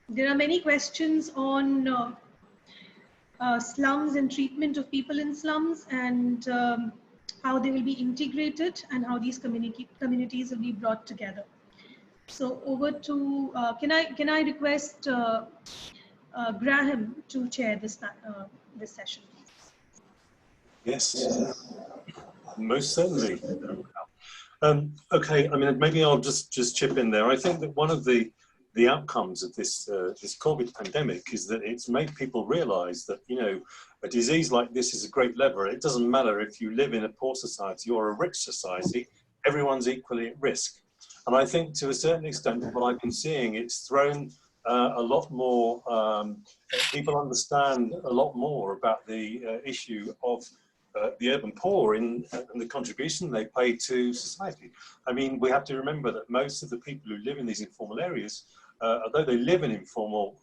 There are many questions on slums and treatment of people in slums, and how they will be integrated and how these communities will be brought together. So over to, can I request Graham to chair this session, please? Yes, most certainly. Okay, I mean, maybe I'll just chip in there. I think that one of the outcomes of this this COVID pandemic is that it's made people realise that, you know, a disease like this is a great lever. It doesn't matter if you live in a poor society or a rich society, everyone's equally at risk. And I think to a certain extent, what I've been seeing, it's thrown a lot more, people understand a lot more about the issue of the urban poor and the contribution they pay to society. I mean, we have to remember that most of the people who live in these informal areas, although they live in informal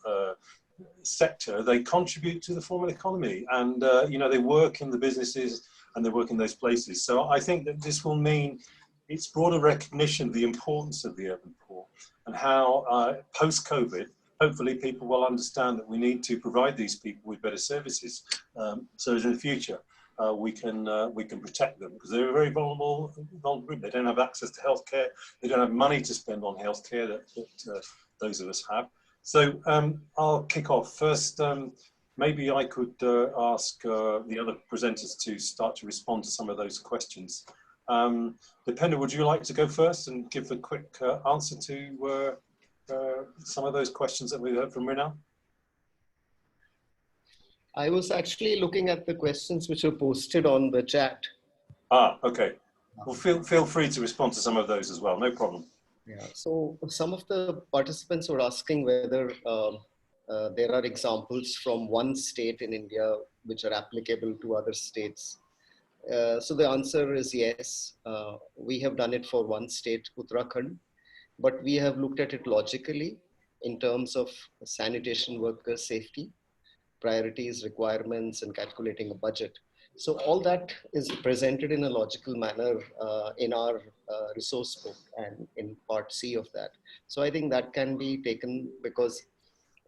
sector, they contribute to the formal economy, and you know, they work in the businesses and they work in those places. So I think that this will mean it's broader recognition of the importance of the urban poor, and how post-COVID, hopefully people will understand that we need to provide these people with better services, so that in the future we can protect them, because they're a very vulnerable group. They don't have access to healthcare, they don't have money to spend on healthcare that those of us have. So I'll kick off first. Maybe I could ask the other presenters to start to respond to some of those questions. Depender, would you like to go first and give a quick answer to some of those questions that we heard from Mrinal? I was actually looking at the questions which were posted on the chat. Ah, okay. Well, feel free to respond to some of those as well, no problem. Yeah, so some of the participants were asking whether there are examples from one state in India which are applicable to other states. So the answer is yes. We have done it for one state, Uttarakhand, but we have looked at it logically in terms of sanitation worker safety, priorities, requirements, and calculating a budget. So all that is presented in a logical manner in our resource book and in part C of that. So I think that can be taken, because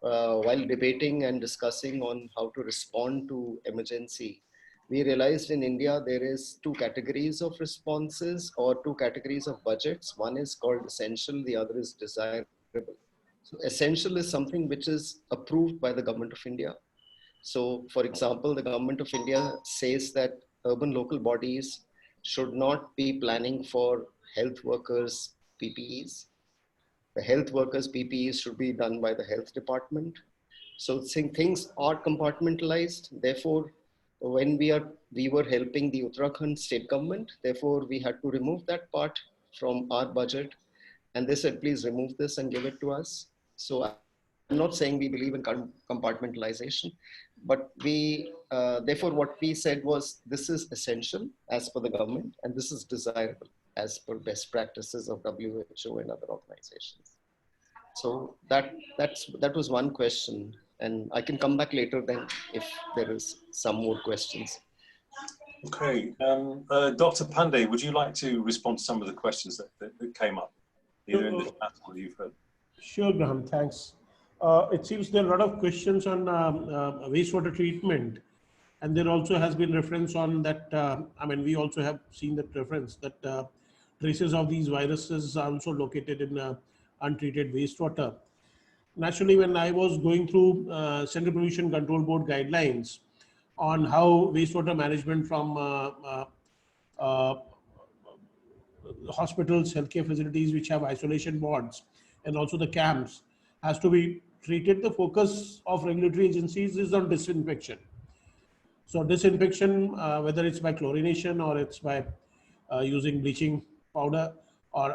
while debating and discussing on how to respond to emergency, we realized in India there is two categories of responses or two categories of budgets. One is called essential, the other is desirable. So essential is something which is approved by the Government of India. So for example, the Government of India says that urban local bodies should not be planning for health workers' PPEs. The health workers' PPEs should be done by the health department. So things are compartmentalized. Therefore, when we were helping the Uttarakhand state government, therefore we had to remove that part from our budget. And they said, please remove this and give it to us. So I'm not saying we believe in compartmentalization, but we, therefore what we said was, this is essential as per the government, and this is desirable as per best practices of WHO and other organizations. So that was one question, and I can come back later then if there is some more questions. Okay, Dr. Pandey, would you like to respond to some of the questions that came up, either in the chat or you've heard? Sure, Graham, thanks. It seems there are a lot of questions on wastewater treatment, and there also has been reference on that. I mean, we also have seen that reference that traces of these viruses are also located in untreated wastewater. Naturally, when I was going through Central Pollution Control Board guidelines on how wastewater management from hospitals, healthcare facilities which have isolation wards, and also the camps has to be treated, the focus of regulatory agencies is on disinfection. So disinfection, whether it's by chlorination or it's by using bleaching powder or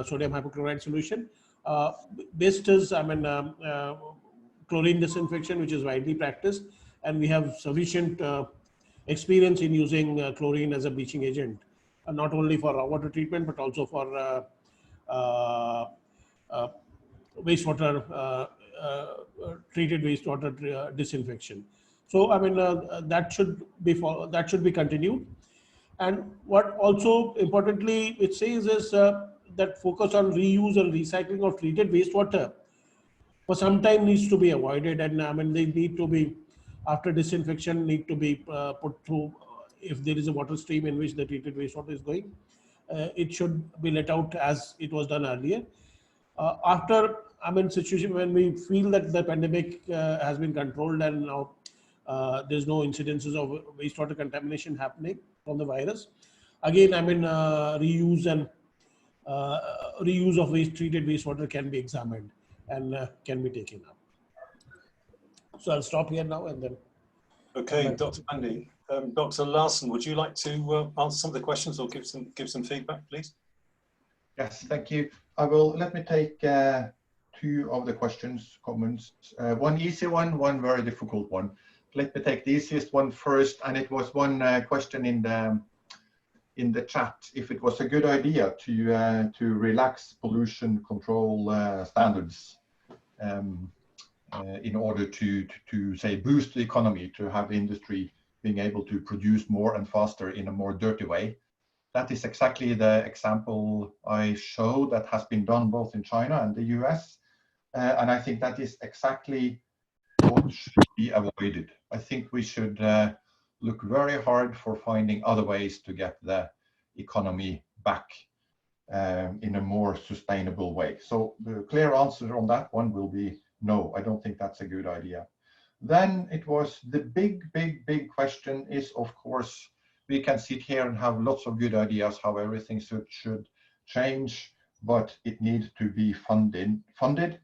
sodium hypochlorite solution, best is chlorine disinfection, which is widely practiced, and we have sufficient experience in using chlorine as a bleaching agent, not only for water treatment but also for wastewater, treated wastewater disinfection. So that should be continued. And what also importantly it says is that focus on reuse and recycling of treated wastewater for some time needs to be avoided, and they need to be, after disinfection, need to be put through. If there is a water stream in which the treated wastewater is going, it should be let out as it was done earlier. After situation when we feel that the pandemic has been controlled and now there's no incidences of wastewater contamination happening from the virus, again reuse and reuse of treated wastewater can be examined and can be taken up. So I'll stop here now and then. Okay, Dr. Pandey. Dr. Larssen, would you like to answer some of the questions or give some feedback, please? Yes, thank you. I will. Let me take two of the questions, comments. One easy one very difficult one. Let me take the easiest one first, and it was one question in the chat, if it was a good idea to relax pollution control standards in order to say boost the economy, to have industry being able to produce more and faster in a more dirty way. That is exactly the example I showed that has been done both in China and the US. And I think that is exactly what should be avoided. I think we should look very hard for finding other ways to get the economy back in a more sustainable way. So the clear answer on that one will be no, I don't think that's a good idea. Then it was the big question is, of course, we can sit here and have lots of good ideas how everything should change, but it needs to be funded.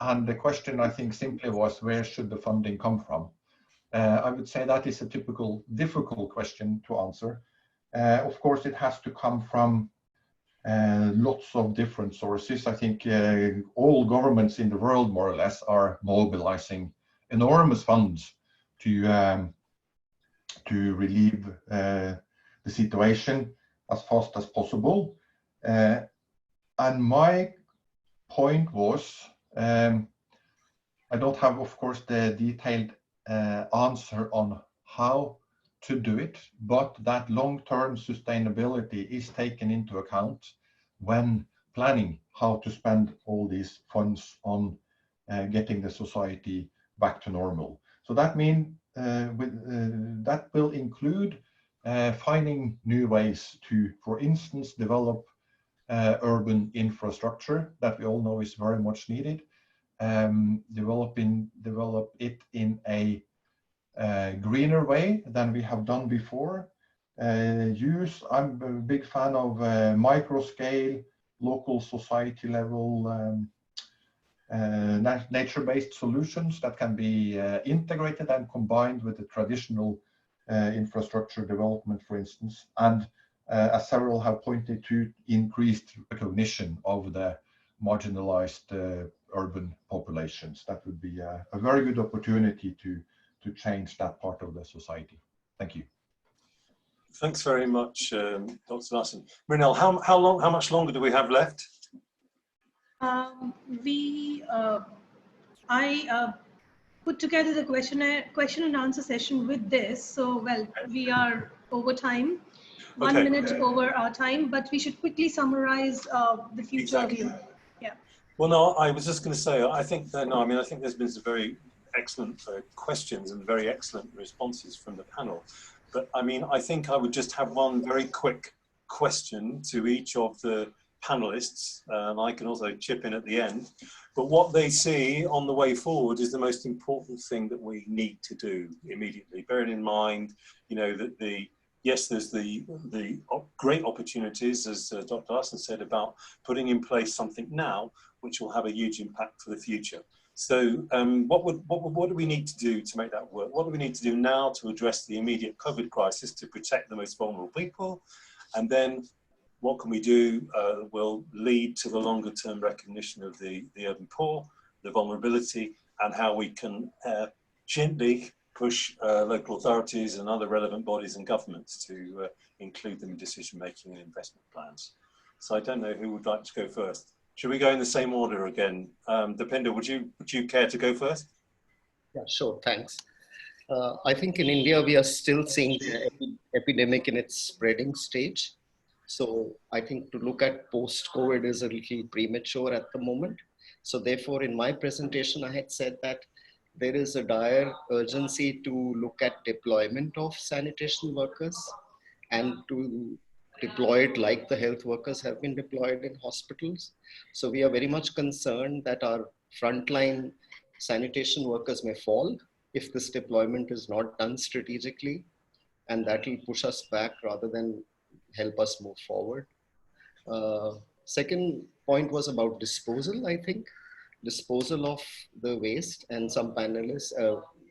And the question, I think, simply was, where should the funding come from? I would say that is a typical difficult question to answer. Of course, it has to come from lots of different sources. I think all governments in the world, more or less, are mobilizing enormous funds to relieve the situation as fast as possible. And my point was, I don't have, of course, the detailed answer on how to do it, but that long-term sustainability is taken into account when planning how to spend all these funds on getting the society back to normal. So that means that will include finding new ways to, for instance, develop urban infrastructure that we all know is very much needed. Develop it in a greener way than we have done before. I'm a big fan of micro scale, local society level nature-based solutions that can be integrated and combined with the traditional infrastructure development, for instance, and as several have pointed to, increased recognition of the marginalized urban populations. That would be a very good opportunity to change that part of the society. Thank you. Thanks very much, Dr. Larssen. Mrinal, how much longer do we have left? I put together the question and answer session with this. So, well, we are over time, 1 minute over our time, but we should quickly summarize the future view. Yeah. Well, no, I was just going to say, I think that, no, I mean, I think there's been some very excellent questions and very excellent responses from the panel. But I mean, I think I would just have one very quick question to each of the panelists, and I can also chip in at the end. But what they see on the way forward is the most important thing that we need to do immediately, bearing in mind, you know, that yes, there's the great opportunities, as Dr. Larssen said, about putting in place something now, which will have a huge impact for the future. So what do we need to do to make that work? What do we need to do now to address the immediate COVID crisis to protect the most vulnerable people? And then what can we do that will lead to the longer term recognition of the urban poor, the vulnerability, and how we can gently push local authorities and other relevant bodies and governments to include them in decision making and investment plans. So I don't know who would like to go first. Should we go in the same order again? Dipender, would you care to go first? Yeah, sure, thanks. I think in India, we are still seeing the epidemic in its spreading stage. So I think to look at post-COVID is a little premature at the moment. So therefore, in my presentation, I had said that there is a dire urgency to look at deployment of sanitation workers and to deploy it like the health workers have been deployed in hospitals. So we are very much concerned that our frontline sanitation workers may fall if this deployment is not done strategically, and that will push us back rather than help us move forward. Second point was about disposal, I think. Disposal of the waste, and some panelists,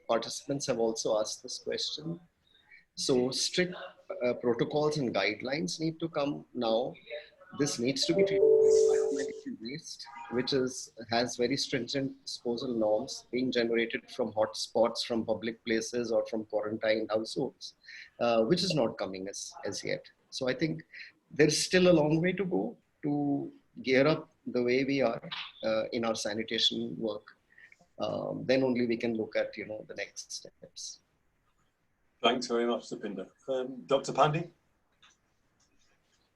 participants have also asked this question. So strict protocols and guidelines need to come now. This needs to be treated as biomedical waste, which has very stringent disposal norms being generated from hotspots, from public places, or from quarantined households, which is not coming as yet. So I think there's still a long way to go to gear up the way we are in our sanitation work. Then only we can look at, the next steps. Thanks very much, Dipender. Dr. Pandey?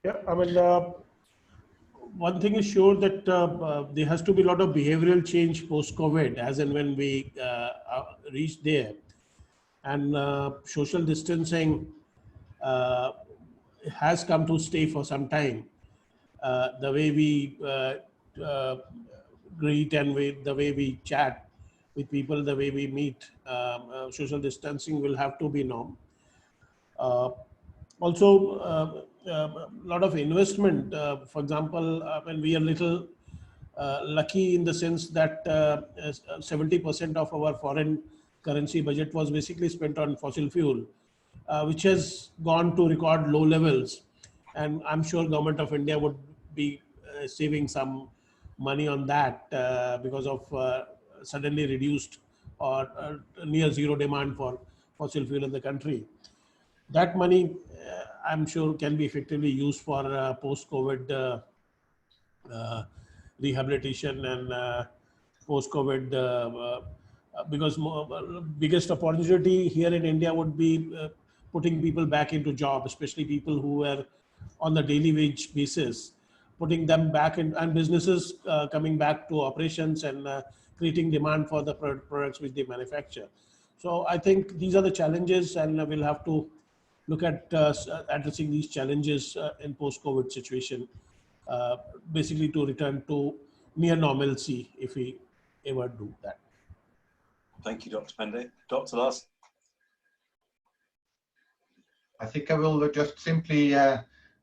Yeah, I mean, one thing is sure that there has to be a lot of behavioral change post-COVID, as and when we reach there. And social distancing has come to stay for some time. The way we greet and the way we chat with people, the way we meet, social distancing will have to be norm. Also, a lot of investment. For example, when we are little lucky in the sense that 70% of our foreign currency budget was basically spent on fossil fuel, which has gone to record low levels. And I'm sure government of India would be saving some money on that because of suddenly reduced or near zero demand for fossil fuel in the country. That money, I'm sure, can be effectively used for post-COVID rehabilitation and post-COVID, because biggest opportunity here in India would be putting people back into job, especially people who were on the daily wage basis, putting them back in, and businesses coming back to operations and creating demand for the products which they manufacture. So I think these are the challenges, and we'll have to look at addressing these challenges in post-COVID situation, basically to return to near normalcy if we ever do that. Thank you, Dr. Pandey. Dr. Larssen? I think I will just simply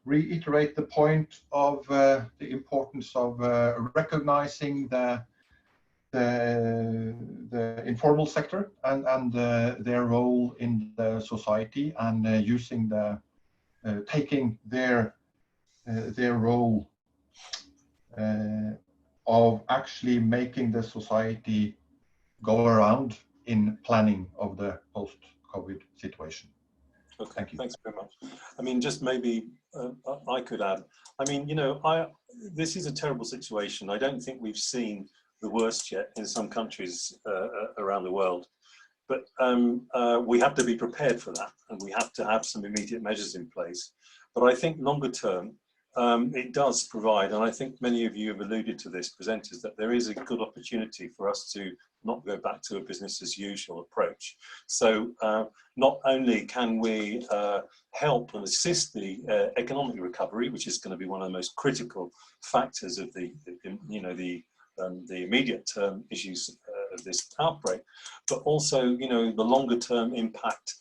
reiterate the point of the importance of recognizing the informal sector and their role in the society, and using taking their role of actually making the society go around in planning of the post-COVID situation. Okay, thank you. Thanks very much. I mean, just maybe I could add, I mean, this is a terrible situation. I don't think we've seen the worst yet in some countries around the world. But we have to be prepared for that, and we have to have some immediate measures in place. But I think longer term, it does provide, and I think many of you have alluded to this, presenters, that there is a good opportunity for us to not go back to a business as usual approach. So not only can we help and assist the economic recovery, which is going to be one of the most critical factors of the immediate term issues of this outbreak, but also, the longer term impact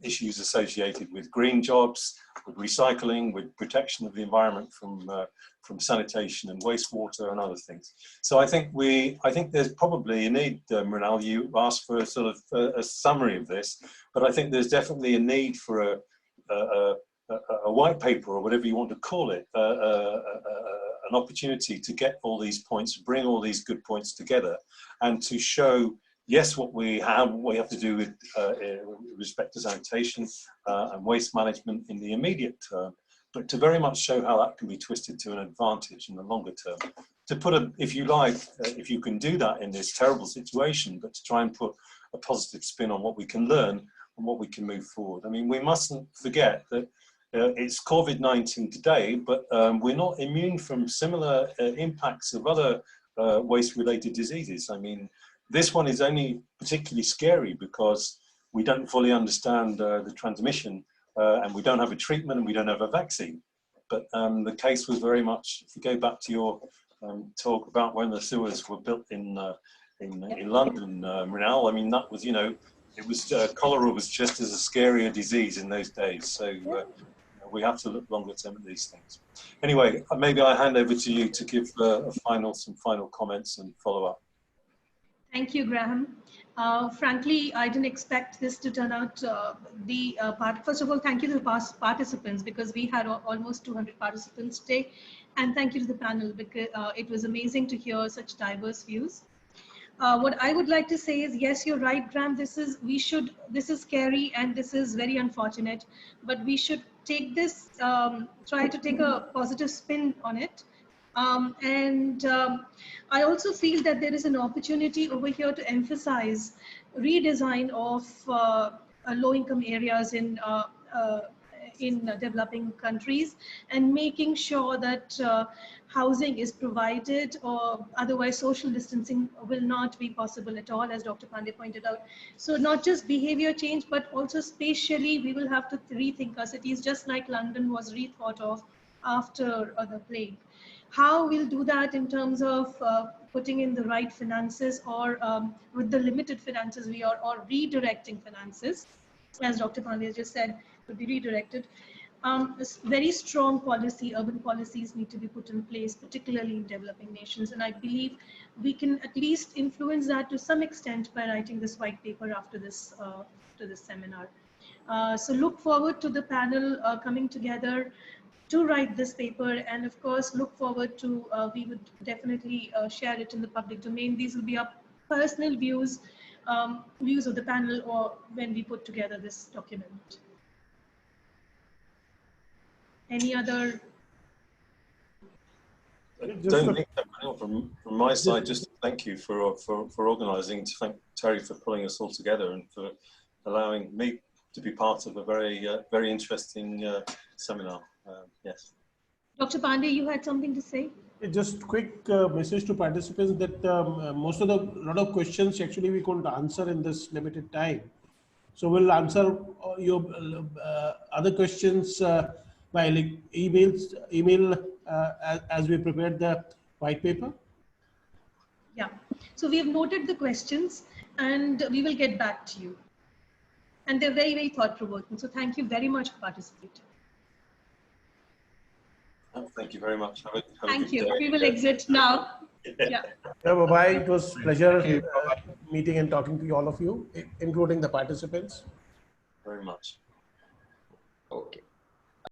issues associated with green jobs, with recycling, with protection of the environment from sanitation and wastewater and other things. So I think there's probably a need, Mrinal, you asked for a sort of a summary of this, but I think there's definitely a need for a white paper, or whatever you want to call it, an opportunity to get all these points, bring all these good points together, and to show, yes, what we have to do with respect to sanitation and waste management in the immediate term, but to very much show how that can be twisted to an advantage in the longer term. To put if you like, if you can do that in this terrible situation, but to try and put a positive spin on what we can learn and what we can move forward. I mean, we mustn't forget that it's COVID-19 today, but we're not immune from similar impacts of other waste-related diseases. I mean, this one is only particularly scary because we don't fully understand the transmission, and we don't have a treatment, and we don't have a vaccine. But the case was very much, if you go back to your talk about when the sewers were built in London, Mrinal, I mean, that was, it was cholera was just as a scarier disease in those days. So we have to look longer term at these things. Anyway, maybe I hand over to you to give some final comments and follow up. Thank you, Graham. Frankly, I didn't expect this to turn out first of all, thank you to the participants, because we had almost 200 participants today. And thank you to the panel, because it was amazing to hear such diverse views. What I would like to say is, yes, you're right, Graham, this is scary and this is very unfortunate, but we should take this, try to take a positive spin on it. I also feel that there is an opportunity over here to emphasize redesign of low-income areas in developing countries, and making sure that housing is provided, or otherwise social distancing will not be possible at all, as Dr. Pandey pointed out. So not just behavior change, but also spatially, we will have to rethink our cities, just like London was rethought of after the plague. How we'll do that in terms of putting in the right finances, or with the limited finances we are, or redirecting finances, as Dr. Pandey just said, could be redirected. Very strong policy, urban policies need to be put in place, particularly in developing nations. And I believe we can at least influence that to some extent by writing this white paper after this seminar. So look forward to the panel coming together to write this paper, and of course look forward to, we would definitely share it in the public domain. These will be our personal views of the panel, or when we put together this document. Any other? Don't think that, from my side, just thank you for organising, to thank TERI for pulling us all together, and for allowing me to be part of a very interesting seminar. Yes. Dr. Pandey, you had something to say? Just quick message to participants that lot of questions actually we couldn't answer in this limited time. So we'll answer your other questions by email as we prepared the white paper. Yeah. So we have noted the questions, and we will get back to you. And they're very, very thought-provoking. So thank you very much for participating. Thank you very much. Thank you. We will exit now. Yeah. Bye-bye. It was a pleasure meeting and talking to all of you, including the participants. Very much. Okay.